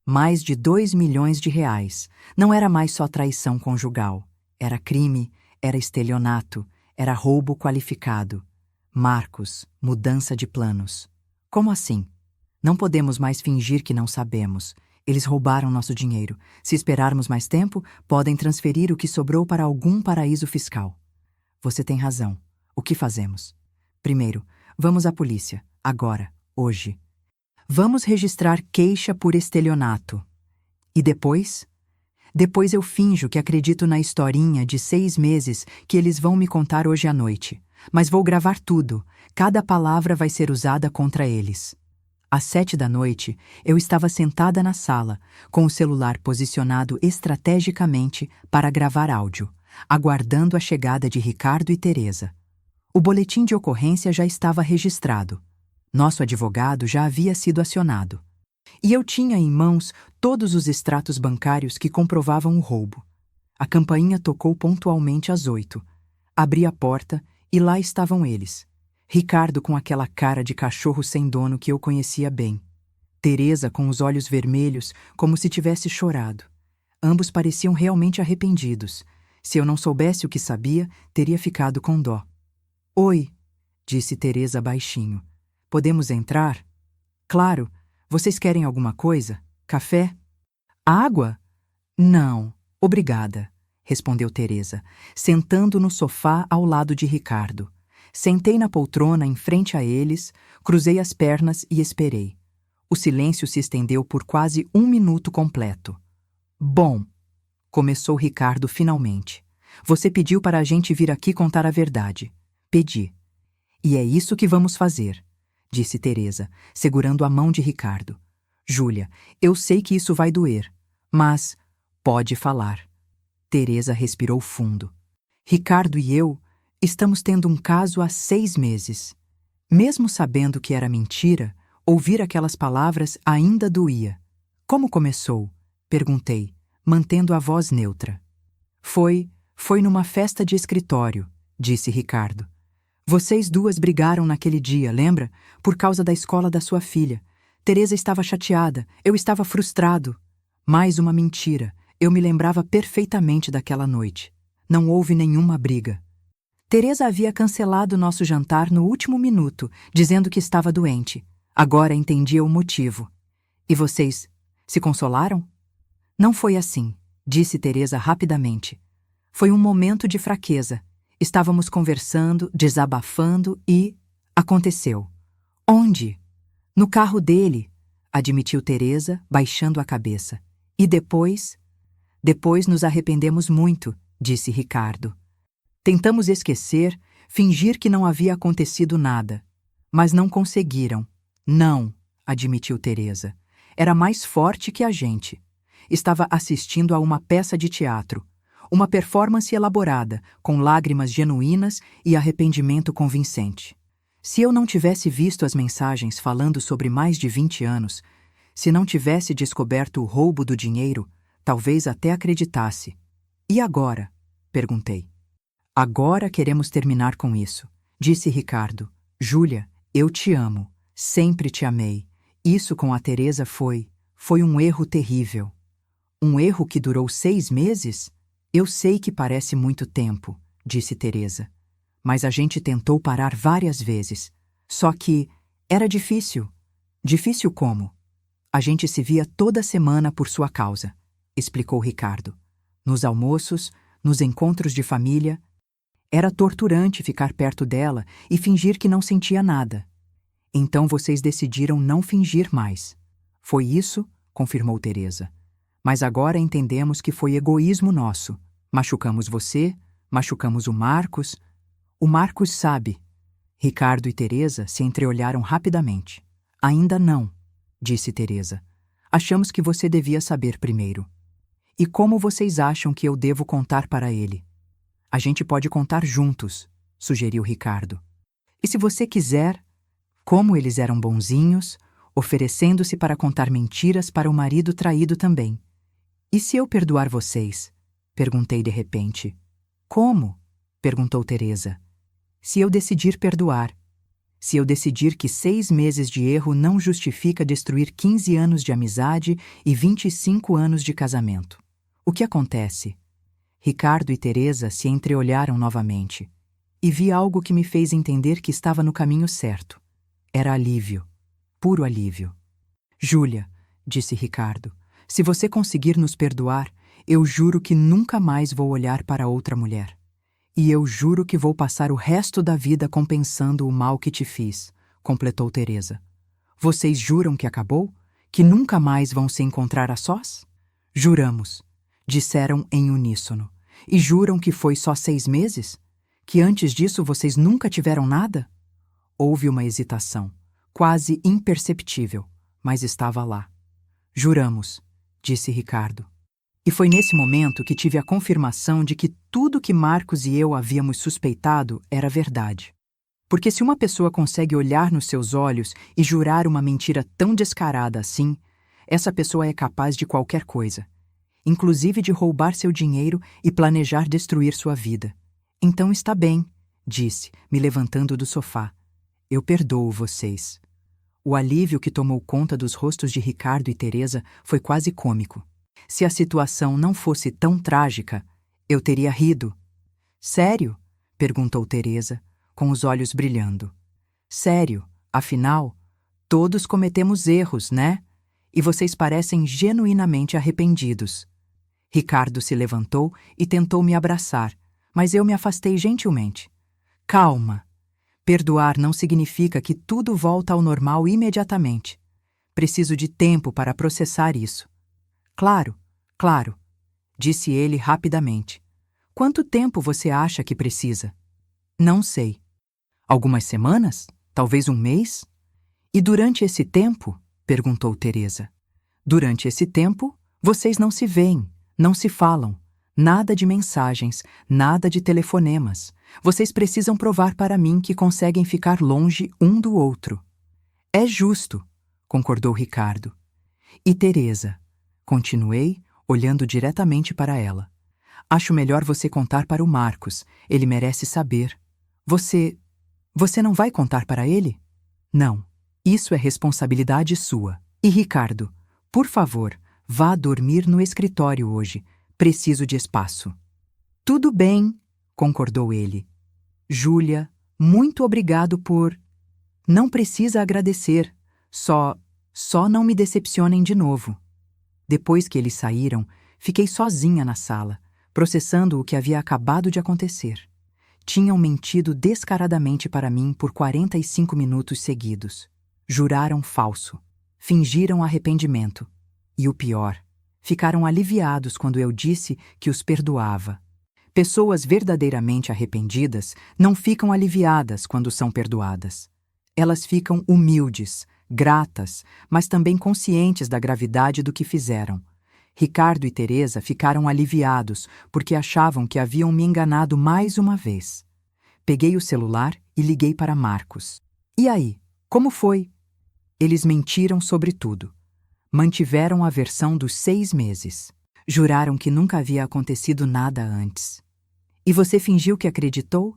Mais de 2 milhões de reais. Não era mais só traição conjugal. Era crime, era estelionato, era roubo qualificado. Marcos, mudança de planos. Como assim? Não podemos mais fingir que não sabemos. Eles roubaram nosso dinheiro. Se esperarmos mais tempo, podem transferir o que sobrou para algum paraíso fiscal. Você tem razão. O que fazemos? Primeiro, vamos à polícia. Agora, hoje. Vamos registrar queixa por estelionato. E depois? Depois eu finjo que acredito na historinha de 6 meses que eles vão me contar hoje à noite. Mas vou gravar tudo. Cada palavra vai ser usada contra eles. Às 7 da noite, eu estava sentada na sala, com o celular posicionado estrategicamente para gravar áudio, aguardando a chegada de Ricardo e Teresa. O boletim de ocorrência já estava registrado. Nosso advogado já havia sido acionado. E eu tinha em mãos todos os extratos bancários que comprovavam o roubo. A campainha tocou pontualmente às 8. Abri a porta e lá estavam eles. Ricardo com aquela cara de cachorro sem dono que eu conhecia bem. Teresa com os olhos vermelhos, como se tivesse chorado. Ambos pareciam realmente arrependidos. Se eu não soubesse o que sabia, teria ficado com dó. Oi, disse Teresa baixinho. Podemos entrar? Claro. Vocês querem alguma coisa? Café? Água? Não, obrigada, respondeu Teresa, sentando no sofá ao lado de Ricardo. Sentei na poltrona em frente a eles, cruzei as pernas e esperei. O silêncio se estendeu por quase 1 minuto completo. Bom, começou Ricardo finalmente. Você pediu para a gente vir aqui contar a verdade. Pedi. E é isso que vamos fazer, disse Teresa, segurando a mão de Ricardo. Júlia, eu sei que isso vai doer, mas pode falar. Teresa respirou fundo. Ricardo e eu estamos tendo um caso há 6 meses. Mesmo sabendo que era mentira, ouvir aquelas palavras ainda doía. Como começou? Perguntei, mantendo a voz neutra. Foi numa festa de escritório, disse Ricardo. Vocês duas brigaram naquele dia, lembra? Por causa da escola da sua filha. Teresa estava chateada, eu estava frustrado. Mais uma mentira. Eu me lembrava perfeitamente daquela noite. Não houve nenhuma briga. Teresa havia cancelado nosso jantar no último minuto, dizendo que estava doente. Agora entendia o motivo. E vocês se consolaram? Não foi assim, disse Teresa rapidamente. Foi um momento de fraqueza. Estávamos conversando, desabafando e... aconteceu. Onde? No carro dele, admitiu Teresa, baixando a cabeça. E depois? Depois nos arrependemos muito, disse Ricardo. Tentamos esquecer, fingir que não havia acontecido nada. Mas não conseguiram. Não, admitiu Teresa. Era mais forte que a gente. Estava assistindo a uma peça de teatro. Uma performance elaborada, com lágrimas genuínas e arrependimento convincente. Se eu não tivesse visto as mensagens falando sobre mais de 20 anos, se não tivesse descoberto o roubo do dinheiro, talvez até acreditasse. E agora? Perguntei. Agora queremos terminar com isso, disse Ricardo. Júlia, eu te amo. Sempre te amei. Isso com a Teresa foi um erro terrível. Um erro que durou 6 meses? Eu sei que parece muito tempo, disse Teresa. Mas a gente tentou parar várias vezes. Só que era difícil. Difícil como? A gente se via toda semana por sua causa, explicou Ricardo. Nos almoços, nos encontros de família. Era torturante ficar perto dela e fingir que não sentia nada. Então vocês decidiram não fingir mais. Foi isso? Confirmou Teresa. Mas agora entendemos que foi egoísmo nosso. Machucamos você, machucamos o Marcos. O Marcos sabe. Ricardo e Teresa se entreolharam rapidamente. Ainda não, disse Teresa. Achamos que você devia saber primeiro. E como vocês acham que eu devo contar para ele? A gente pode contar juntos, sugeriu Ricardo. E se você quiser, como eles eram bonzinhos, oferecendo-se para contar mentiras para o marido traído também. E se eu perdoar vocês? Perguntei de repente. Como? Perguntou Teresa. Se eu decidir perdoar. Se eu decidir que 6 meses de erro não justifica destruir 15 anos de amizade e 25 anos de casamento. O que acontece? Ricardo e Teresa se entreolharam novamente. E vi algo que me fez entender que estava no caminho certo. Era alívio. Puro alívio. Júlia, disse Ricardo, se você conseguir nos perdoar, eu juro que nunca mais vou olhar para outra mulher. E eu juro que vou passar o resto da vida compensando o mal que te fiz, completou Teresa. Vocês juram que acabou? Que nunca mais vão se encontrar a sós? Juramos, disseram em uníssono. E juram que foi só 6 meses? Que antes disso vocês nunca tiveram nada? Houve uma hesitação, quase imperceptível, mas estava lá. Juramos, disse Ricardo. E foi nesse momento que tive a confirmação de que tudo que Marcos e eu havíamos suspeitado era verdade. Porque se uma pessoa consegue olhar nos seus olhos e jurar uma mentira tão descarada assim, essa pessoa é capaz de qualquer coisa, inclusive de roubar seu dinheiro e planejar destruir sua vida. Então está bem, disse, me levantando do sofá. Eu perdoo vocês. O alívio que tomou conta dos rostos de Ricardo e Teresa foi quase cômico. Se a situação não fosse tão trágica, eu teria rido. Sério? Perguntou Teresa, com os olhos brilhando. Sério, afinal, todos cometemos erros, né? E vocês parecem genuinamente arrependidos. Ricardo se levantou e tentou me abraçar, mas eu me afastei gentilmente. Calma. Perdoar não significa que tudo volta ao normal imediatamente. Preciso de tempo para processar isso. Claro, claro, disse ele rapidamente. Quanto tempo você acha que precisa? Não sei. Algumas semanas? Talvez um mês? E durante esse tempo? Perguntou Teresa. Durante esse tempo, vocês não se veem, não se falam. Nada de mensagens, nada de telefonemas. Vocês precisam provar para mim que conseguem ficar longe um do outro. É justo, concordou Ricardo. E Teresa? Continuei, olhando diretamente para ela. Acho melhor você contar para o Marcos. Ele merece saber. Você não vai contar para ele? Não. Isso é responsabilidade sua. E Ricardo, por favor, Vá dormir no escritório hoje. Preciso de espaço. Tudo bem, concordou ele. Júlia, muito obrigado por... Não precisa agradecer. Só não me decepcionem de novo. Depois que eles saíram, fiquei sozinha na sala, processando o que havia acabado de acontecer. Tinham mentido descaradamente para mim por 45 minutos seguidos. Juraram falso. Fingiram arrependimento. E o pior, ficaram aliviados quando eu disse que os perdoava. Pessoas verdadeiramente arrependidas não ficam aliviadas quando são perdoadas. Elas ficam humildes, gratas, mas também conscientes da gravidade do que fizeram. Ricardo e Teresa ficaram aliviados porque achavam que haviam me enganado mais uma vez. Peguei o celular e liguei para Marcos. E aí, como foi? Eles mentiram sobre tudo. Mantiveram a versão dos 6 meses. Juraram que nunca havia acontecido nada antes. E você fingiu que acreditou?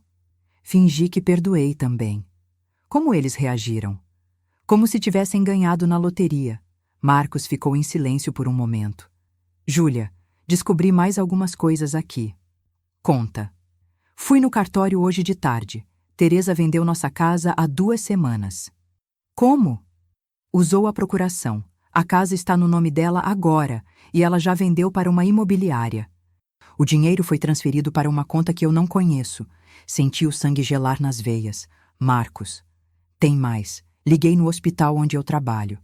Fingi que perdoei também. Como eles reagiram? Como se tivessem ganhado na loteria. Marcos ficou em silêncio por um momento. Júlia, descobri mais algumas coisas aqui. Conta. Fui no cartório hoje de tarde. Teresa vendeu nossa casa há 2 semanas. Como? Usou a procuração. A casa está no nome dela agora e ela já vendeu para uma imobiliária. O dinheiro foi transferido para uma conta que eu não conheço. Senti o sangue gelar nas veias. Marcos. Tem mais. Liguei no hospital onde eu trabalho.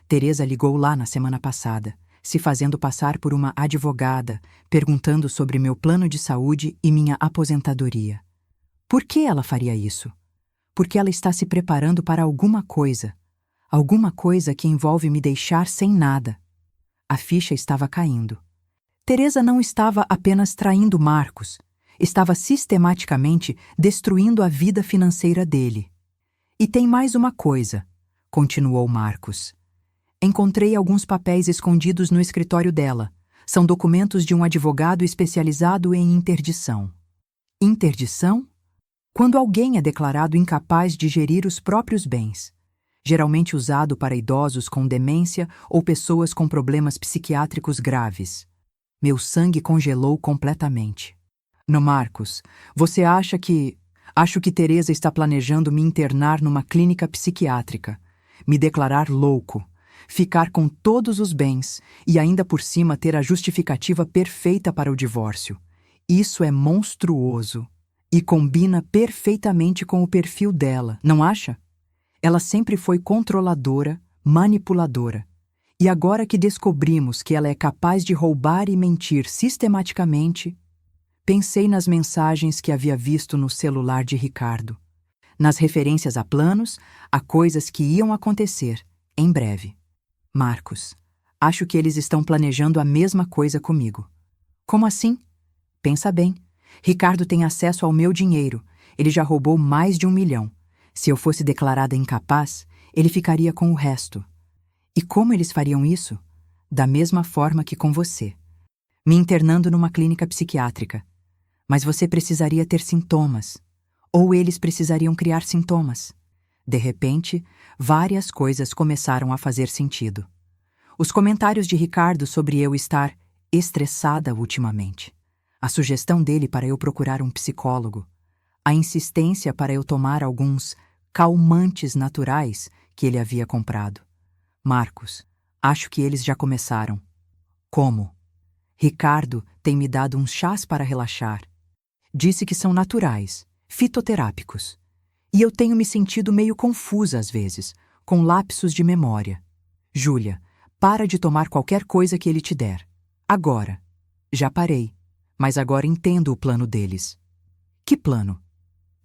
Teresa ligou lá na semana passada, se fazendo passar por uma advogada, perguntando sobre meu plano de saúde e minha aposentadoria. Por que ela faria isso? Porque ela está se preparando para alguma coisa. Alguma coisa que envolve me deixar sem nada. A ficha estava caindo. Teresa não estava apenas traindo Marcos, estava sistematicamente destruindo a vida financeira dele. E tem mais uma coisa, continuou Marcos. Encontrei alguns papéis escondidos no escritório dela. São documentos de um advogado especializado em interdição. Interdição? Quando alguém é declarado incapaz de gerir os próprios bens. Geralmente usado para idosos com demência ou pessoas com problemas psiquiátricos graves. Meu sangue congelou completamente. No Marcos, você acha que... Acho que Teresa está planejando me internar numa clínica psiquiátrica, me declarar louco, ficar com todos os bens e ainda por cima ter a justificativa perfeita para o divórcio. Isso é monstruoso e combina perfeitamente com o perfil dela, não acha? Ela sempre foi controladora, manipuladora. E agora que descobrimos que ela é capaz de roubar e mentir sistematicamente, pensei nas mensagens que havia visto no celular de Ricardo, nas referências a planos, a coisas que iam acontecer, em breve. Marcos, acho que eles estão planejando a mesma coisa comigo. Como assim? Pensa bem. Ricardo tem acesso ao meu dinheiro. Ele já roubou mais de 1 milhão. Se eu fosse declarada incapaz, ele ficaria com o resto. E como eles fariam isso? Da mesma forma que com você. Me internando numa clínica psiquiátrica. Mas você precisaria ter sintomas. Ou eles precisariam criar sintomas. De repente, várias coisas começaram a fazer sentido. Os comentários de Ricardo sobre eu estar estressada ultimamente. A sugestão dele para eu procurar um psicólogo. A insistência para eu tomar alguns calmantes naturais que ele havia comprado. Marcos, acho que eles já começaram. Como? Ricardo tem me dado uns chás para relaxar. Disse que são naturais, fitoterápicos. E eu tenho me sentido meio confusa às vezes, com lapsos de memória. Júlia, para de tomar qualquer coisa que ele te der. Agora. Já parei, mas agora entendo o plano deles. Que plano?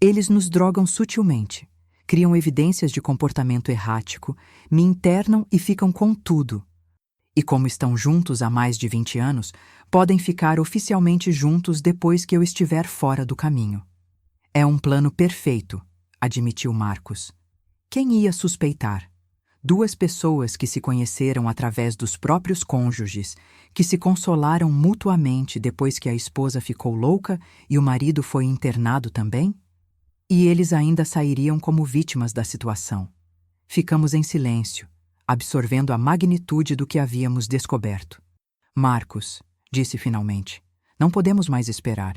Eles nos drogam sutilmente, criam evidências de comportamento errático, me internam e ficam com tudo. E como estão juntos há mais de 20 anos, podem ficar oficialmente juntos depois que eu estiver fora do caminho. É um plano perfeito, admitiu Marcos. Quem ia suspeitar? 2 pessoas que se conheceram através dos próprios cônjuges, que se consolaram mutuamente depois que a esposa ficou louca e o marido foi internado também? E eles ainda sairiam como vítimas da situação. Ficamos em silêncio, absorvendo a magnitude do que havíamos descoberto. Marcos, disse finalmente, não podemos mais esperar.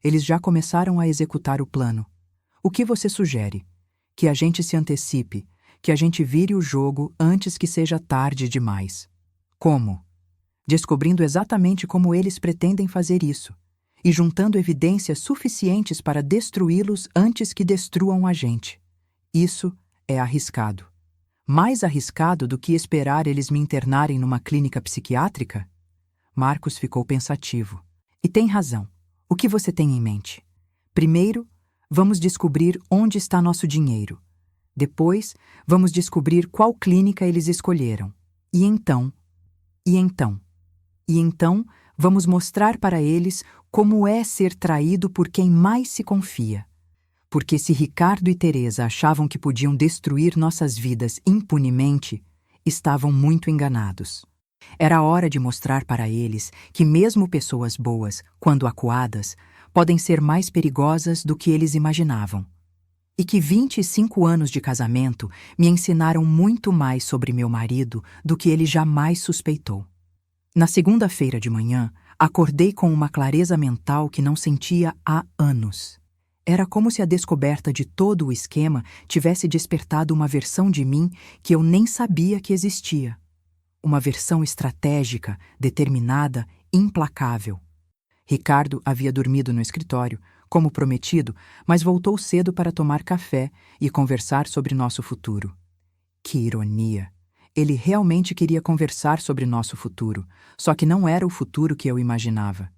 Eles já começaram a executar o plano. O que você sugere? Que a gente se antecipe, que a gente vire o jogo antes que seja tarde demais. Como? Descobrindo exatamente como eles pretendem fazer isso, e juntando evidências suficientes para destruí-los antes que destruam a gente. Isso é arriscado. Mais arriscado do que esperar eles me internarem numa clínica psiquiátrica? Marcos ficou pensativo. E tem razão. O que você tem em mente? Primeiro, vamos descobrir onde está nosso dinheiro. Depois, vamos descobrir qual clínica eles escolheram. E então, vamos mostrar para eles como é ser traído por quem mais se confia. Porque se Ricardo e Teresa achavam que podiam destruir nossas vidas impunemente, estavam muito enganados. Era hora de mostrar para eles que mesmo pessoas boas, quando acuadas, podem ser mais perigosas do que eles imaginavam. E que 25 anos de casamento me ensinaram muito mais sobre meu marido do que ele jamais suspeitou. Na segunda-feira de manhã, acordei com uma clareza mental que não sentia há anos. Era como se a descoberta de todo o esquema tivesse despertado uma versão de mim que eu nem sabia que existia. Uma versão estratégica, determinada, implacável. Ricardo havia dormido no escritório, como prometido, mas voltou cedo para tomar café e conversar sobre nosso futuro. Que ironia! Ele realmente queria conversar sobre nosso futuro, só que não era o futuro que eu imaginava.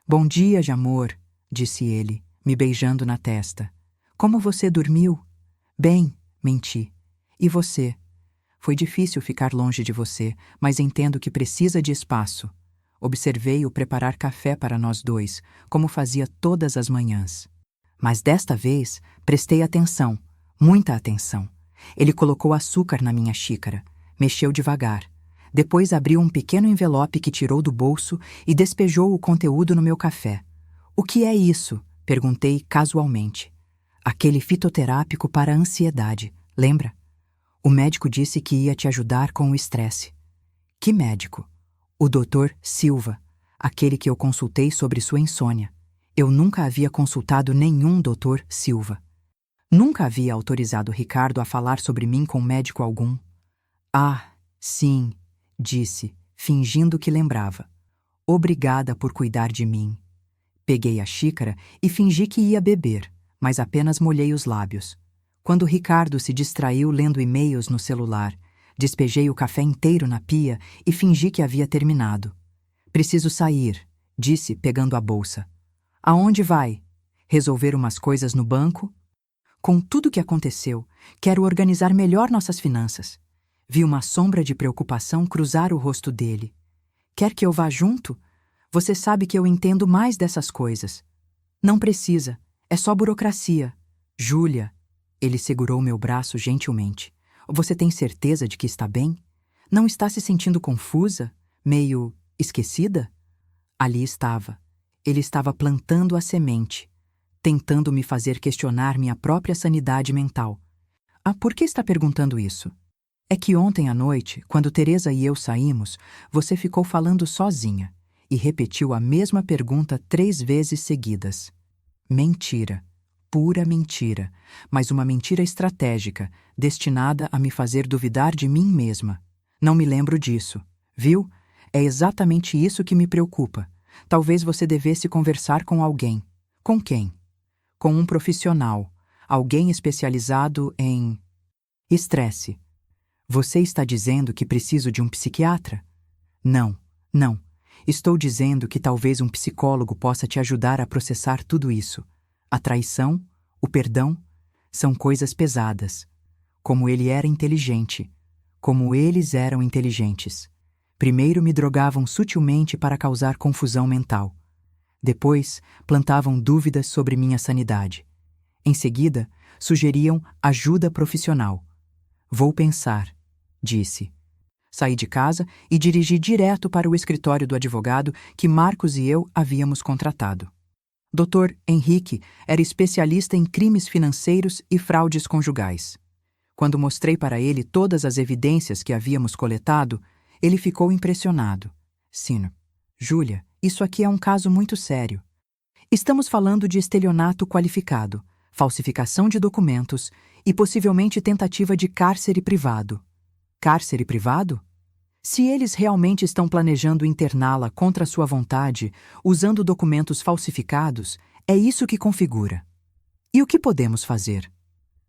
Bom dia, amor, disse ele, me beijando na testa. Como você dormiu? Bem, menti. E você? Foi difícil ficar longe de você, mas entendo que precisa de espaço. Observei-o preparar café para nós dois, como fazia todas as manhãs. Mas desta vez, prestei atenção, muita atenção. Ele colocou açúcar na minha xícara, mexeu devagar. Depois abriu um pequeno envelope que tirou do bolso e despejou o conteúdo no meu café. O que é isso? Perguntei casualmente. Aquele fitoterápico para a ansiedade, lembra? O médico disse que ia te ajudar com o estresse. Que médico? O Dr. Silva, aquele que eu consultei sobre sua insônia. Eu nunca havia consultado nenhum Dr. Silva. Nunca havia autorizado Ricardo a falar sobre mim com médico algum. Ah, sim, disse, fingindo que lembrava. Obrigada por cuidar de mim. Peguei a xícara e fingi que ia beber, mas apenas molhei os lábios. Quando Ricardo se distraiu lendo e-mails no celular, despejei o café inteiro na pia e fingi que havia terminado. Preciso sair, disse, pegando a bolsa. Aonde vai? Resolver umas coisas no banco? Com tudo que aconteceu, quero organizar melhor nossas finanças. Vi uma sombra de preocupação cruzar o rosto dele. Quer que eu vá junto? Você sabe que eu entendo mais dessas coisas. Não precisa, é só burocracia. Júlia, ele segurou meu braço gentilmente. Você tem certeza de que está bem? Não está se sentindo confusa? Meio esquecida? Ali estava. Ele estava plantando a semente, tentando me fazer questionar minha própria sanidade mental. Ah, por que está perguntando isso? É que ontem à noite, quando Teresa e eu saímos, você ficou falando sozinha e repetiu a mesma pergunta 3 vezes seguidas. Mentira. Pura mentira, mas uma mentira estratégica, destinada a me fazer duvidar de mim mesma. Não me lembro disso. Viu? É exatamente isso que me preocupa. Talvez você devesse conversar com alguém. Com quem? Com um profissional. Alguém especializado em estresse. Você está dizendo que preciso de um psiquiatra? Não. Estou dizendo que talvez um psicólogo possa te ajudar a processar tudo isso. A traição, o perdão, são coisas pesadas. Como ele era inteligente. Como eles eram inteligentes. Primeiro me drogavam sutilmente para causar confusão mental. Depois, plantavam dúvidas sobre minha sanidade. Em seguida, sugeriam ajuda profissional. Vou pensar, disse. Saí de casa e dirigi direto para o escritório do advogado que Marcos e eu havíamos contratado. Dr. Henrique era especialista em crimes financeiros e fraudes conjugais. Quando mostrei para ele todas as evidências que havíamos coletado, ele ficou impressionado. Sr. Júlia, isso aqui é um caso muito sério. Estamos falando de estelionato qualificado, falsificação de documentos e possivelmente tentativa de cárcere privado. Cárcere privado? Se eles realmente estão planejando interná-la contra sua vontade, usando documentos falsificados, é isso que configura. E o que podemos fazer?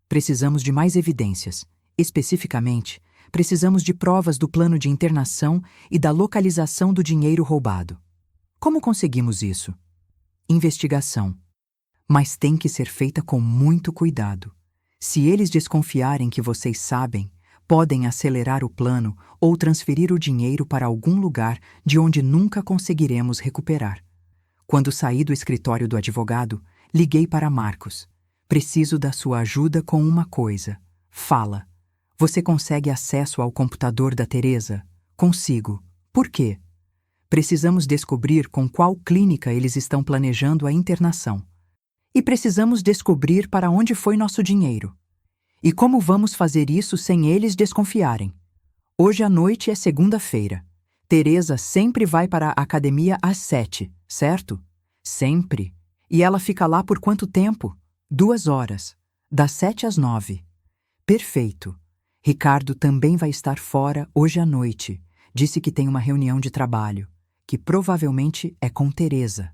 Precisamos de mais evidências. Especificamente, precisamos de provas do plano de internação e da localização do dinheiro roubado. Como conseguimos isso? Investigação. Mas tem que ser feita com muito cuidado. Se eles desconfiarem que vocês sabem, podem acelerar o plano ou transferir o dinheiro para algum lugar de onde nunca conseguiremos recuperar. Quando saí do escritório do advogado, liguei para Marcos. Preciso da sua ajuda com uma coisa. Fala. Você consegue acesso ao computador da Teresa? Consigo. Por quê? Precisamos descobrir com qual clínica eles estão planejando a internação. E precisamos descobrir para onde foi nosso dinheiro. E como vamos fazer isso sem eles desconfiarem? Hoje à noite é segunda-feira. Teresa sempre vai para a academia às 7, certo? Sempre. E ela fica lá por quanto tempo? 2 horas. Das 7 às 9. Perfeito. Ricardo também vai estar fora hoje à noite. Disse que tem uma reunião de trabalho, que provavelmente é com Teresa.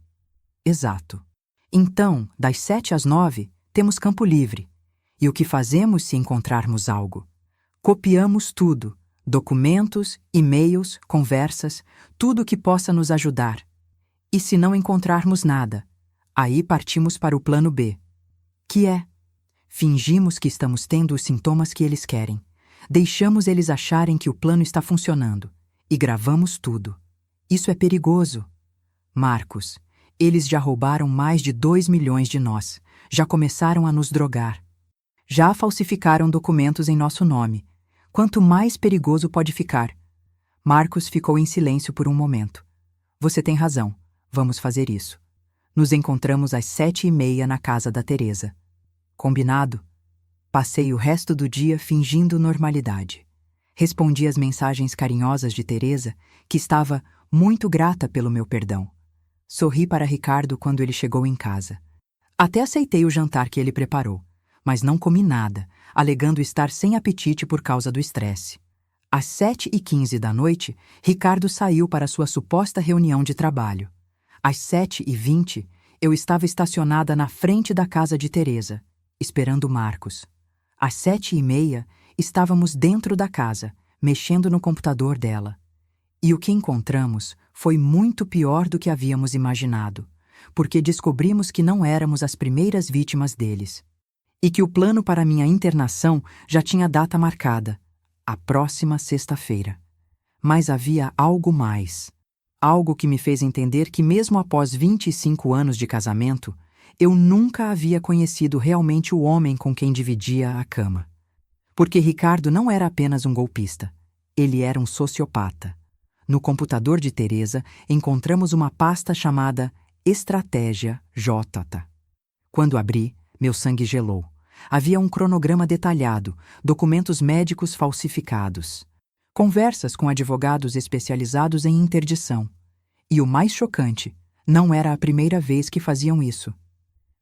Exato. Então, das 7 às 9, temos campo livre. E o que fazemos se encontrarmos algo? Copiamos tudo, documentos, e-mails, conversas, tudo que possa nos ajudar. E se não encontrarmos nada, aí partimos para o plano B, que é: fingimos que estamos tendo os sintomas que eles querem, deixamos eles acharem que o plano está funcionando e gravamos tudo. Isso é perigoso. Marcos, eles já roubaram mais de 2 milhões de nós, já começaram a nos drogar. Já falsificaram documentos em nosso nome. Quanto mais perigoso pode ficar. Marcos ficou em silêncio por um momento. Você tem razão. Vamos fazer isso. Nos encontramos às 7h30 na casa da Teresa. Combinado? Passei o resto do dia fingindo normalidade. Respondi às mensagens carinhosas de Teresa, que estava muito grata pelo meu perdão. Sorri para Ricardo quando ele chegou em casa. Até aceitei o jantar que ele preparou, mas não comi nada, alegando estar sem apetite por causa do estresse. Às 7h15 da noite, Ricardo saiu para sua suposta reunião de trabalho. Às 7h20, eu estava estacionada na frente da casa de Teresa, esperando Marcos. Às 7h30, estávamos dentro da casa, mexendo no computador dela. E o que encontramos foi muito pior do que havíamos imaginado, porque descobrimos que não éramos as primeiras vítimas deles. E que o plano para minha internação já tinha data marcada, a próxima sexta-feira. Mas havia algo mais. Algo que me fez entender que mesmo após 25 anos de casamento, eu nunca havia conhecido realmente o homem com quem dividia a cama. Porque Ricardo não era apenas um golpista. Ele era um sociopata. No computador de Teresa, encontramos uma pasta chamada Estratégia JT. Quando abri, meu sangue gelou. Havia um cronograma detalhado, documentos médicos falsificados, conversas com advogados especializados em interdição. E o mais chocante, não era a primeira vez que faziam isso.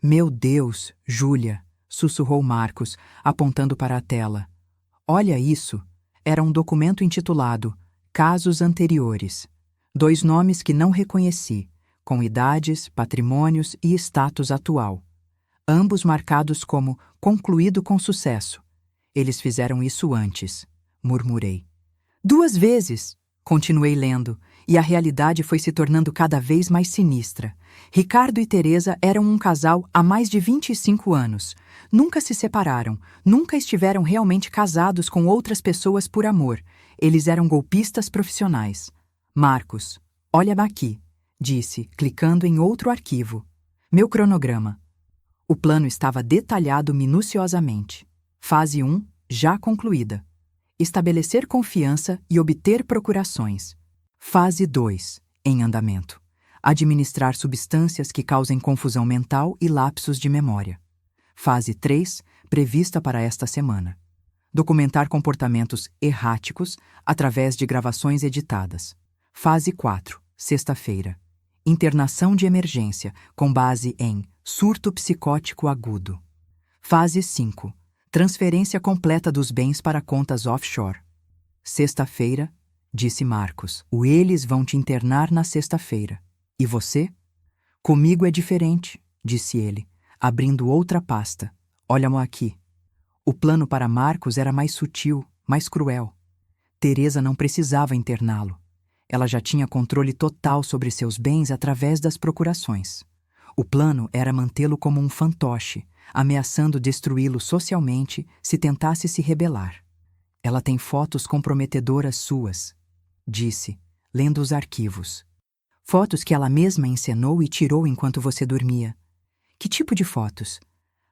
Meu Deus, Júlia, sussurrou Marcos, apontando para a tela. Olha isso. Era um documento intitulado Casos Anteriores. 2 nomes que não reconheci, com idades, patrimônios e status atual. Ambos marcados como concluído com sucesso. Eles fizeram isso antes, murmurei. 2 vezes! Continuei lendo, e a realidade foi se tornando cada vez mais sinistra. Ricardo e Teresa eram um casal há mais de 25 anos. Nunca se separaram, nunca estiveram realmente casados com outras pessoas por amor. Eles eram golpistas profissionais. Marcos, olha aqui, disse, clicando em outro arquivo. Meu cronograma. O plano estava detalhado minuciosamente. Fase 1, já concluída. Estabelecer confiança e obter procurações. Fase 2, em andamento. Administrar substâncias que causem confusão mental e lapsos de memória. Fase 3, prevista para esta semana. Documentar comportamentos erráticos através de gravações editadas. Fase 4, Sexta-feira. Internação de emergência, com base em surto psicótico agudo. Fase 5. Transferência completa dos bens para contas offshore. Sexta-feira, disse Marcos. Eles vão te internar na sexta-feira. E você? Comigo é diferente, disse ele, abrindo outra pasta. Olha-mo aqui. O plano para Marcos era mais sutil, mais cruel. Teresa não precisava interná-lo. Ela já tinha controle total sobre seus bens através das procurações. O plano era mantê-lo como um fantoche, ameaçando destruí-lo socialmente se tentasse se rebelar. Ela tem fotos comprometedoras suas, disse, lendo os arquivos. Fotos que ela mesma encenou e tirou enquanto você dormia. Que tipo de fotos?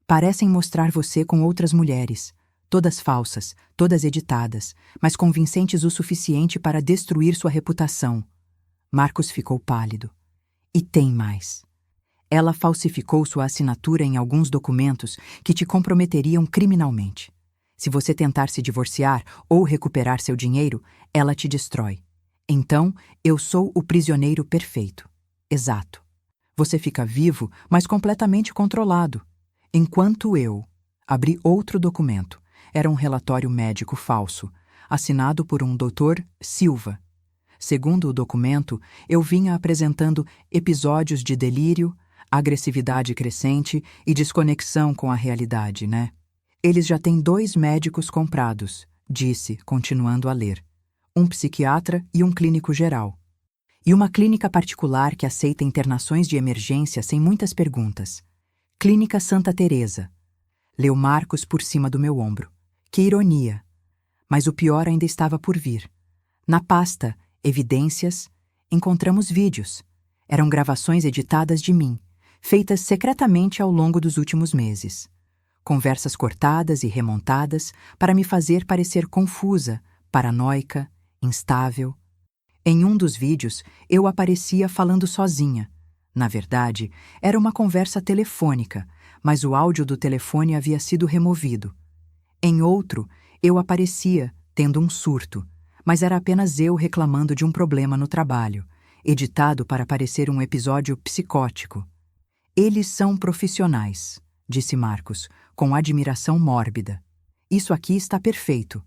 Parecem mostrar você com outras mulheres, todas falsas, todas editadas, mas convincentes o suficiente para destruir sua reputação. Marcos ficou pálido. E tem mais. Ela falsificou sua assinatura em alguns documentos que te comprometeriam criminalmente. Se você tentar se divorciar ou recuperar seu dinheiro, ela te destrói. Então, eu sou o prisioneiro perfeito. Exato. Você fica vivo, mas completamente controlado. Enquanto eu abri outro documento. Era um relatório médico falso, assinado por um Dr. Silva. Segundo o documento, eu vinha apresentando episódios de delírio, agressividade crescente e desconexão com a realidade, né? Eles já têm 2 médicos comprados, disse, continuando a ler. Um psiquiatra e um clínico geral. E uma clínica particular que aceita internações de emergência sem muitas perguntas. Clínica Santa Teresa. Leu Marcos por cima do meu ombro. Que ironia! Mas o pior ainda estava por vir. Na pasta Evidências, encontramos vídeos. Eram gravações editadas de mim, feitas secretamente ao longo dos últimos meses. Conversas cortadas e remontadas para me fazer parecer confusa, paranoica, instável. Em um dos vídeos, eu aparecia falando sozinha. Na verdade, era uma conversa telefônica, mas o áudio do telefone havia sido removido. Em outro, eu aparecia, tendo um surto, mas era apenas eu reclamando de um problema no trabalho, editado para parecer um episódio psicótico. Eles são profissionais, disse Marcos, com admiração mórbida. Isso aqui está perfeito.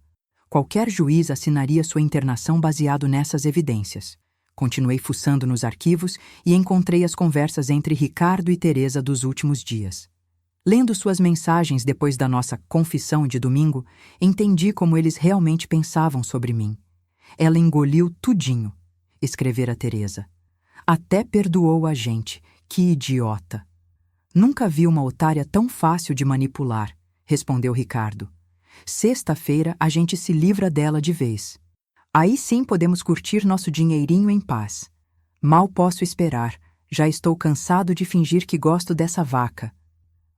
Qualquer juiz assinaria sua internação baseado nessas evidências. Continuei fuçando nos arquivos e encontrei as conversas entre Ricardo e Teresa dos últimos dias. Lendo suas mensagens depois da nossa confissão de domingo, entendi como eles realmente pensavam sobre mim. Ela engoliu tudinho, escrevera Teresa. Até perdoou a gente. Que idiota! Nunca vi uma otária tão fácil de manipular, respondeu Ricardo. Sexta-feira a gente se livra dela de vez. Aí sim podemos curtir nosso dinheirinho em paz. Mal posso esperar. Já estou cansado de fingir que gosto dessa vaca.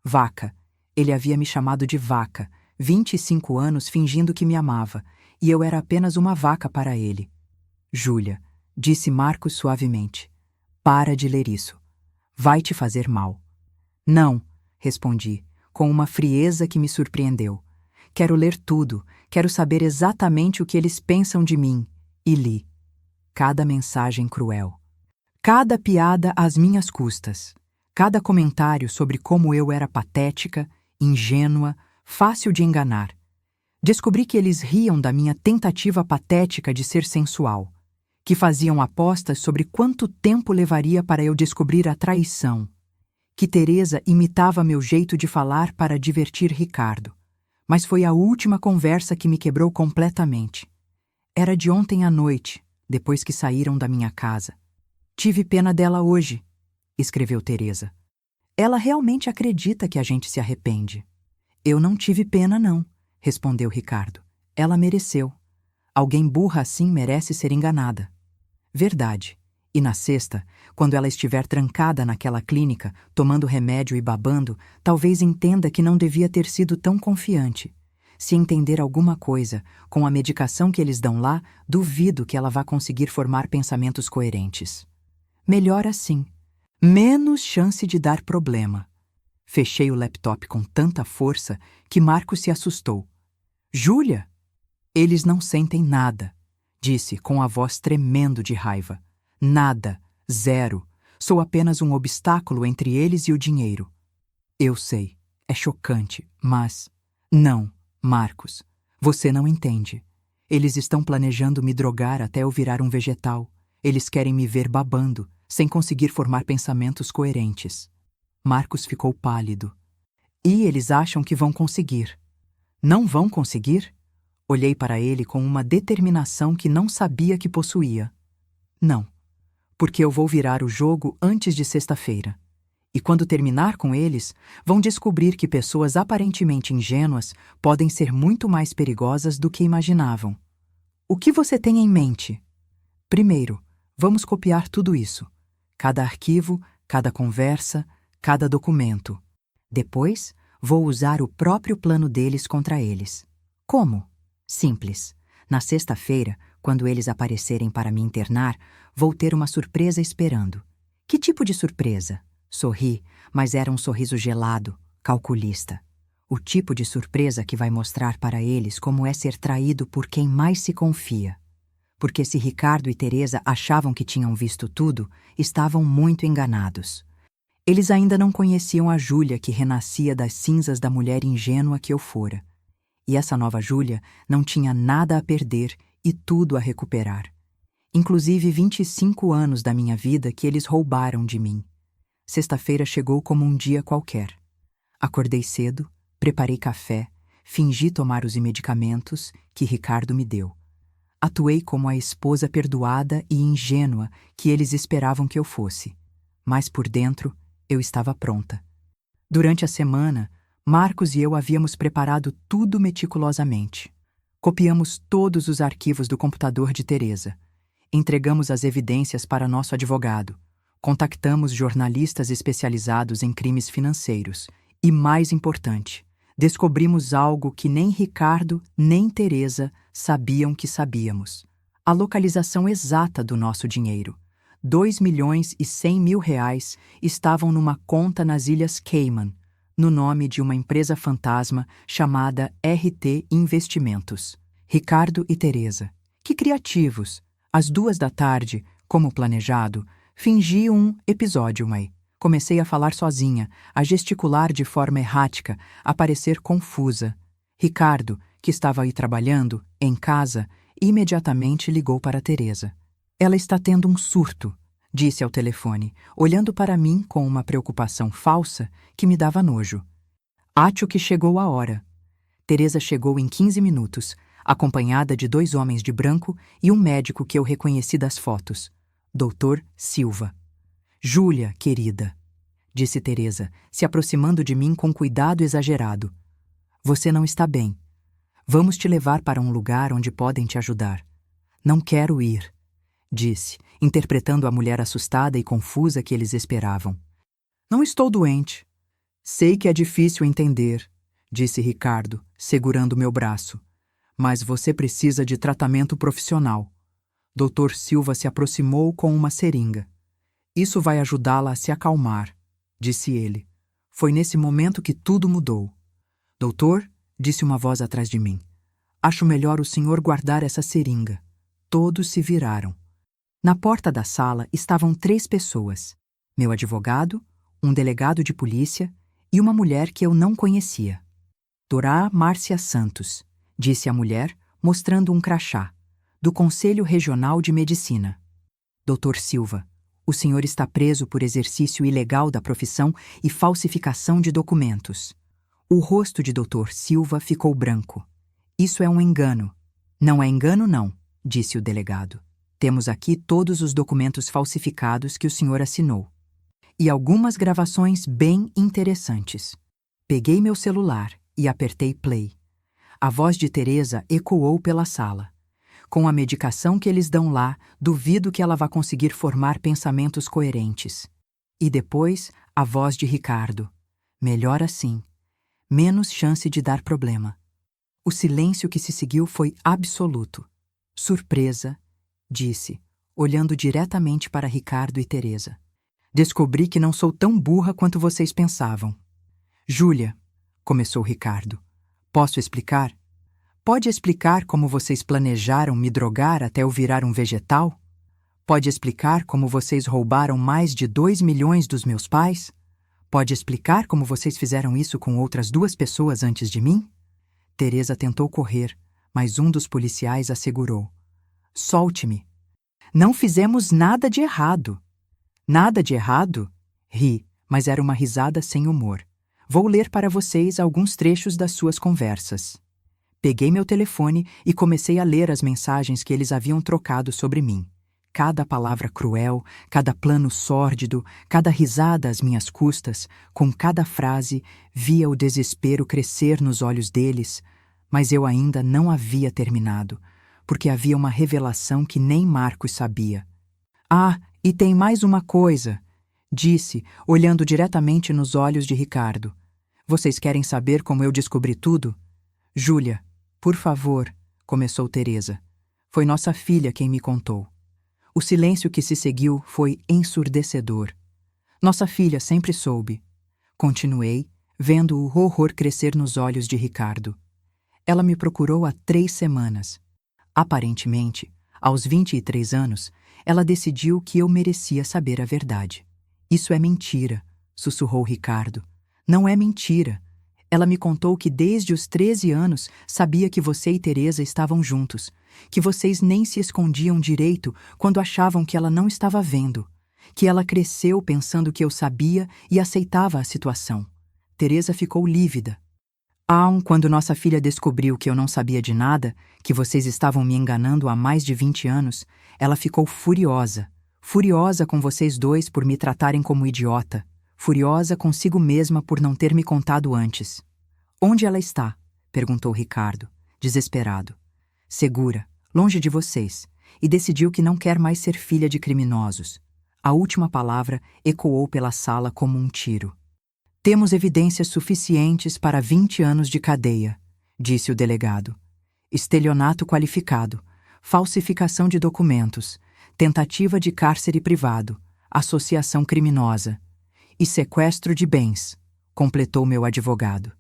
Vaca. Ele havia me chamado de vaca, 25 anos fingindo que me amava, e eu era apenas uma vaca para ele. Júlia, disse Marcos suavemente, para de ler isso. Vai te fazer mal. Não, respondi, com uma frieza que me surpreendeu. Quero ler tudo, quero saber exatamente o que eles pensam de mim. E li. Cada mensagem cruel. Cada piada às minhas custas. Cada comentário sobre como eu era patética, ingênua, fácil de enganar. Descobri que eles riam da minha tentativa patética de ser sensual, que faziam apostas sobre quanto tempo levaria para eu descobrir a traição, que Teresa imitava meu jeito de falar para divertir Ricardo. Mas foi a última conversa que me quebrou completamente. Era de ontem à noite, depois que saíram da minha casa. Tive pena dela hoje, escreveu Teresa. Ela realmente acredita que a gente se arrepende. Eu não tive pena, não, respondeu Ricardo. Ela mereceu. Alguém burra assim merece ser enganada. Verdade. E na sexta, quando ela estiver trancada naquela clínica, tomando remédio e babando, talvez entenda que não devia ter sido tão confiante. Se entender alguma coisa, com a medicação que eles dão lá, duvido que ela vá conseguir formar pensamentos coerentes. Melhor assim. Menos chance de dar problema. Fechei o laptop com tanta força que Marcos se assustou. Júlia! Eles não sentem nada, disse com a voz tremendo de raiva. Nada. Zero. Sou apenas um obstáculo entre eles e o dinheiro. Eu sei. É chocante, mas... Não, Marcos. Você não entende. Eles estão planejando me drogar até eu virar um vegetal. Eles querem me ver babando, sem conseguir formar pensamentos coerentes. Marcos ficou pálido. E eles acham que vão conseguir. Não vão conseguir? Olhei para ele com uma determinação que não sabia que possuía. Não, porque eu vou virar o jogo antes de sexta-feira. E quando terminar com eles, vão descobrir que pessoas aparentemente ingênuas podem ser muito mais perigosas do que imaginavam. O que você tem em mente? Primeiro, vamos copiar tudo isso. Cada arquivo, cada conversa, cada documento. Depois, vou usar o próprio plano deles contra eles. Como? Simples. Na sexta-feira, quando eles aparecerem para me internar, vou ter uma surpresa esperando. Que tipo de surpresa? Sorri, mas era um sorriso gelado, calculista. O tipo de surpresa que vai mostrar para eles como é ser traído por quem mais se confia. Porque se Ricardo e Teresa achavam que tinham visto tudo, estavam muito enganados. Eles ainda não conheciam a Júlia que renascia das cinzas da mulher ingênua que eu fora. E essa nova Júlia não tinha nada a perder e tudo a recuperar. Inclusive 25 anos da minha vida que eles roubaram de mim. Sexta-feira chegou como um dia qualquer. Acordei cedo, preparei café, fingi tomar os medicamentos que Ricardo me deu. Atuei como a esposa perdoada e ingênua que eles esperavam que eu fosse. Mas por dentro, eu estava pronta. Durante a semana, Marcos e eu havíamos preparado tudo meticulosamente. Copiamos todos os arquivos do computador de Teresa. Entregamos as evidências para nosso advogado. Contactamos jornalistas especializados em crimes financeiros. E, mais importante, descobrimos algo que nem Ricardo nem Teresa sabiam que sabíamos. A localização exata do nosso dinheiro. 2.100.000 reais estavam numa conta nas Ilhas Cayman, no nome de uma empresa fantasma chamada RT Investimentos. Ricardo e Teresa. Que criativos! Às 2 da tarde, como planejado, fingi um episódio, mãe. Comecei a falar sozinha, a gesticular de forma errática, a parecer confusa. Ricardo, que estava aí trabalhando, em casa, imediatamente ligou para Teresa. Ela está tendo um surto, disse ao telefone, olhando para mim com uma preocupação falsa que me dava nojo. Acho que chegou a hora. Teresa chegou em 15 minutos, acompanhada de 2 homens de branco e um médico que eu reconheci das fotos. Dr. Silva. Júlia, querida, disse Teresa, se aproximando de mim com cuidado exagerado. Você não está bem. Vamos te levar para um lugar onde podem te ajudar. Não quero ir, disse, interpretando a mulher assustada e confusa que eles esperavam. Não estou doente. Sei que é difícil entender, disse Ricardo, segurando meu braço. Mas você precisa de tratamento profissional. Dr. Silva se aproximou com uma seringa. Isso vai ajudá-la a se acalmar, disse ele. Foi nesse momento que tudo mudou. Doutor, disse uma voz atrás de mim. Acho melhor o senhor guardar essa seringa. Todos se viraram. Na porta da sala estavam 3 pessoas. Meu advogado, um delegado de polícia e uma mulher que eu não conhecia. Dorá Márcia Santos, disse a mulher, mostrando um crachá, do Conselho Regional de Medicina. Dr. Silva, o senhor está preso por exercício ilegal da profissão e falsificação de documentos. O rosto de Dr. Silva ficou branco. Isso é um engano. Não é engano, não, disse o delegado. Temos aqui todos os documentos falsificados que o senhor assinou. E algumas gravações bem interessantes. Peguei meu celular e apertei play. A voz de Teresa ecoou pela sala. Com a medicação que eles dão lá, duvido que ela vá conseguir formar pensamentos coerentes. E depois, a voz de Ricardo. Melhor assim. Menos chance de dar problema. O silêncio que se seguiu foi absoluto. Surpresa, disse, olhando diretamente para Ricardo e Teresa. Descobri que não sou tão burra quanto vocês pensavam. Júlia, começou Ricardo. Posso explicar? Pode explicar como vocês planejaram me drogar até eu virar um vegetal? Pode explicar como vocês roubaram mais de 2 milhões dos meus pais? Pode explicar como vocês fizeram isso com outras 2 pessoas antes de mim? Teresa tentou correr, mas um dos policiais a segurou. Solte-me. Não fizemos nada de errado. Nada de errado? Ri, mas era uma risada sem humor. Vou ler para vocês alguns trechos das suas conversas. Peguei meu telefone e comecei a ler as mensagens que eles haviam trocado sobre mim. Cada palavra cruel, cada plano sórdido, cada risada às minhas custas, com cada frase, via o desespero crescer nos olhos deles, mas eu ainda não havia terminado, porque havia uma revelação que nem Marcos sabia. Ah, e tem mais uma coisa, disse, olhando diretamente nos olhos de Ricardo. Vocês querem saber como eu descobri tudo? Júlia, por favor, começou Teresa. Foi nossa filha quem me contou. O silêncio que se seguiu foi ensurdecedor. Nossa filha sempre soube. Continuei, vendo o horror crescer nos olhos de Ricardo. Ela me procurou há 3 semanas. Aparentemente, aos 23 anos, ela decidiu que eu merecia saber a verdade. Isso é mentira, sussurrou Ricardo. Não é mentira. Ela me contou que desde os 13 anos sabia que você e Teresa estavam juntos, que vocês nem se escondiam direito quando achavam que ela não estava vendo, que ela cresceu pensando que eu sabia e aceitava a situação. Teresa ficou lívida. Quando nossa filha descobriu que eu não sabia de nada, que vocês estavam me enganando há mais de 20 anos, ela ficou furiosa. Furiosa com vocês 2 por me tratarem como idiota. Furiosa consigo mesma por não ter me contado antes. Onde ela está? Perguntou Ricardo, desesperado. Segura, longe de vocês, e decidiu que não quer mais ser filha de criminosos. A última palavra ecoou pela sala como um tiro. Temos evidências suficientes para 20 anos de cadeia, disse o delegado. Estelionato qualificado, falsificação de documentos, tentativa de cárcere privado, associação criminosa e sequestro de bens, completou meu advogado.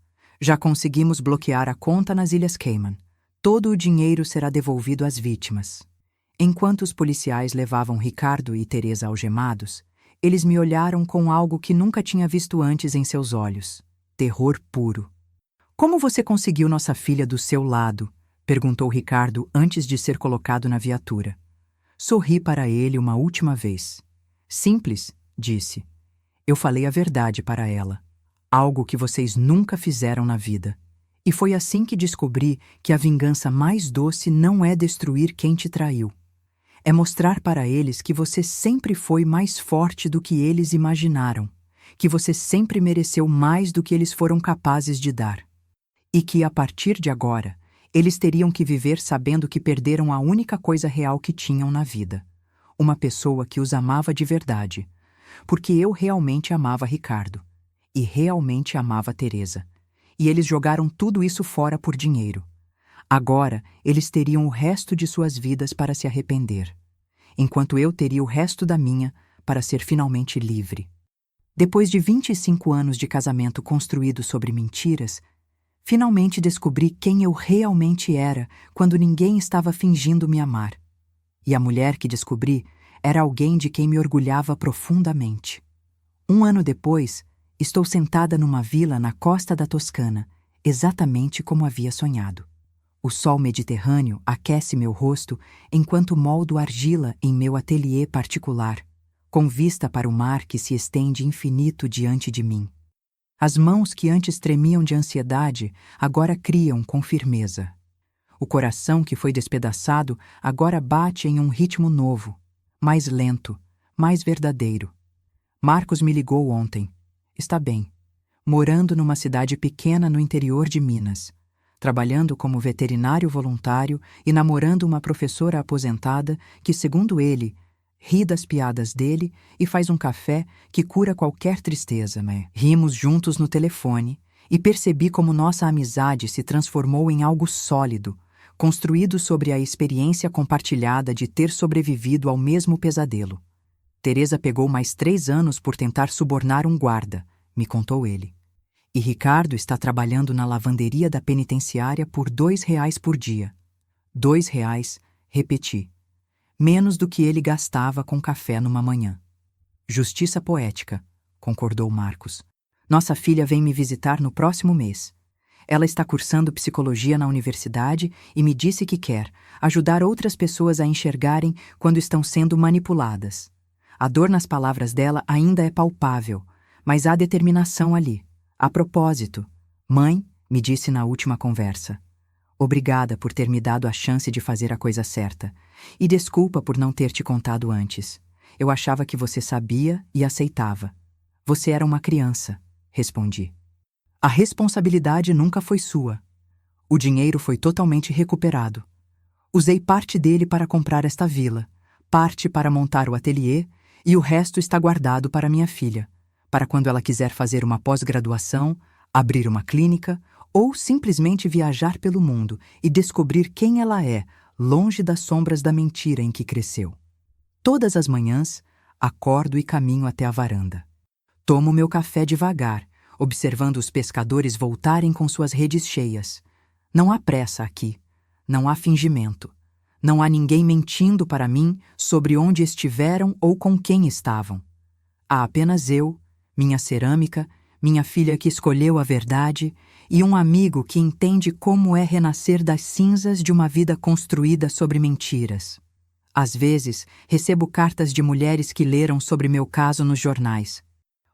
Já conseguimos bloquear a conta nas Ilhas Cayman. Todo o dinheiro será devolvido às vítimas. Enquanto os policiais levavam Ricardo e Teresa algemados, eles me olharam com algo que nunca tinha visto antes em seus olhos. Terror puro. Como você conseguiu nossa filha do seu lado? Perguntou Ricardo antes de ser colocado na viatura. Sorri para ele uma última vez. Simples, disse. Eu falei a verdade para ela. Algo que vocês nunca fizeram na vida. E foi assim que descobri que a vingança mais doce não é destruir quem te traiu. É mostrar para eles que você sempre foi mais forte do que eles imaginaram, que você sempre mereceu mais do que eles foram capazes de dar. E que, a partir de agora, eles teriam que viver sabendo que perderam a única coisa real que tinham na vida. Uma pessoa que os amava de verdade. Porque eu realmente amava Ricardo. E realmente amava Teresa. E eles jogaram tudo isso fora por dinheiro. Agora, eles teriam o resto de suas vidas para se arrepender, enquanto eu teria o resto da minha para ser finalmente livre. Depois de 25 anos de casamento construído sobre mentiras, finalmente descobri quem eu realmente era quando ninguém estava fingindo me amar. E a mulher que descobri era alguém de quem me orgulhava profundamente. 1 ano depois, estou sentada numa vila na costa da Toscana, exatamente como havia sonhado. O sol mediterrâneo aquece meu rosto enquanto moldo argila em meu ateliê particular, com vista para o mar que se estende infinito diante de mim. As mãos que antes tremiam de ansiedade agora criam com firmeza. O coração que foi despedaçado agora bate em um ritmo novo, mais lento, mais verdadeiro. Marcos me ligou ontem. Está bem, morando numa cidade pequena no interior de Minas, trabalhando como veterinário voluntário e namorando uma professora aposentada que, segundo ele, ri das piadas dele e faz um café que cura qualquer tristeza, né? Rimos juntos no telefone e percebi como nossa amizade se transformou em algo sólido, construído sobre a experiência compartilhada de ter sobrevivido ao mesmo pesadelo. Teresa pegou mais 3 anos por tentar subornar um guarda, me contou ele. E Ricardo está trabalhando na lavanderia da penitenciária por R$ 2 por dia. R$ 2, repeti. menos do que ele gastava com café numa manhã. Justiça poética, concordou Marcos. Nossa filha vem me visitar no próximo mês. Ela está cursando psicologia na universidade e me disse que quer ajudar outras pessoas a enxergarem quando estão sendo manipuladas. A dor nas palavras dela ainda é palpável, mas há determinação ali. A propósito, mãe, me disse na última conversa. Obrigada por ter me dado a chance de fazer a coisa certa. E desculpa por não ter te contado antes. Eu achava que você sabia e aceitava. Você era uma criança, respondi. A responsabilidade nunca foi sua. O dinheiro foi totalmente recuperado. Usei parte dele para comprar esta vila, parte para montar o ateliê e o resto está guardado para minha filha, para quando ela quiser fazer uma pós-graduação, abrir uma clínica ou simplesmente viajar pelo mundo e descobrir quem ela é, longe das sombras da mentira em que cresceu. Todas as manhãs, acordo e caminho até a varanda. Tomo meu café devagar, observando os pescadores voltarem com suas redes cheias. Não há pressa aqui. Não há fingimento. Não há ninguém mentindo para mim sobre onde estiveram ou com quem estavam. Há apenas eu, minha cerâmica, minha filha que escolheu a verdade e um amigo que entende como é renascer das cinzas de uma vida construída sobre mentiras. Às vezes, recebo cartas de mulheres que leram sobre meu caso nos jornais.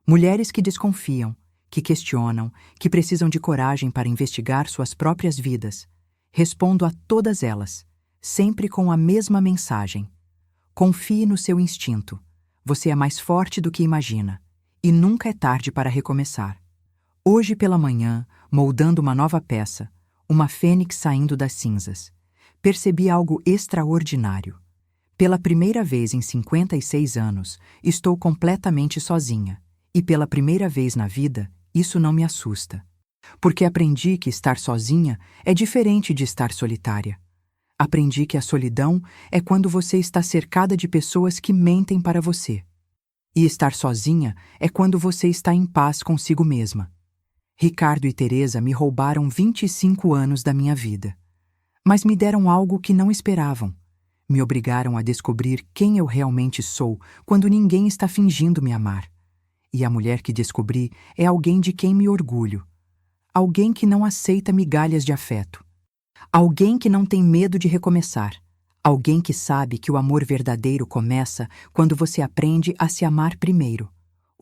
Mulheres que desconfiam, que questionam, que precisam de coragem para investigar suas próprias vidas. Respondo a todas elas, sempre com a mesma mensagem. Confie no seu instinto. Você é mais forte do que imagina. E nunca é tarde para recomeçar. Hoje pela manhã, moldando uma nova peça, uma fênix saindo das cinzas, percebi algo extraordinário. Pela primeira vez em 56 anos, estou completamente sozinha. E pela primeira vez na vida, isso não me assusta. Porque aprendi que estar sozinha é diferente de estar solitária. Aprendi que a solidão é quando você está cercada de pessoas que mentem para você. E estar sozinha é quando você está em paz consigo mesma. Ricardo e Teresa me roubaram 25 anos da minha vida. Mas me deram algo que não esperavam. Me obrigaram a descobrir quem eu realmente sou quando ninguém está fingindo me amar. E a mulher que descobri é alguém de quem me orgulho. Alguém que não aceita migalhas de afeto. Alguém que não tem medo de recomeçar. Alguém que sabe que o amor verdadeiro começa quando você aprende a se amar primeiro.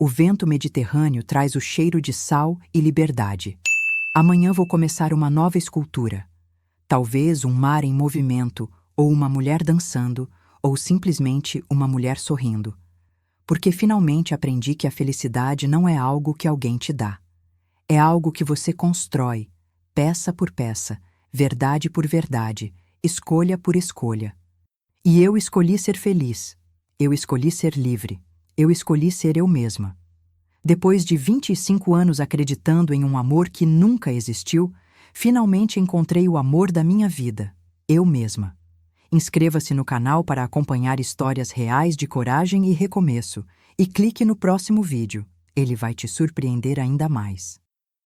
O vento mediterrâneo traz o cheiro de sal e liberdade. Amanhã vou começar uma nova escultura. Talvez um mar em movimento, ou uma mulher dançando, ou simplesmente uma mulher sorrindo. Porque finalmente aprendi que a felicidade não é algo que alguém te dá. É algo que você constrói, peça por peça, verdade por verdade, escolha por escolha. E eu escolhi ser feliz. Eu escolhi ser livre. Eu escolhi ser eu mesma. Depois de 25 anos acreditando em um amor que nunca existiu, finalmente encontrei o amor da minha vida, eu mesma. Inscreva-se no canal para acompanhar histórias reais de coragem e recomeço e clique no próximo vídeo. Ele vai te surpreender ainda mais.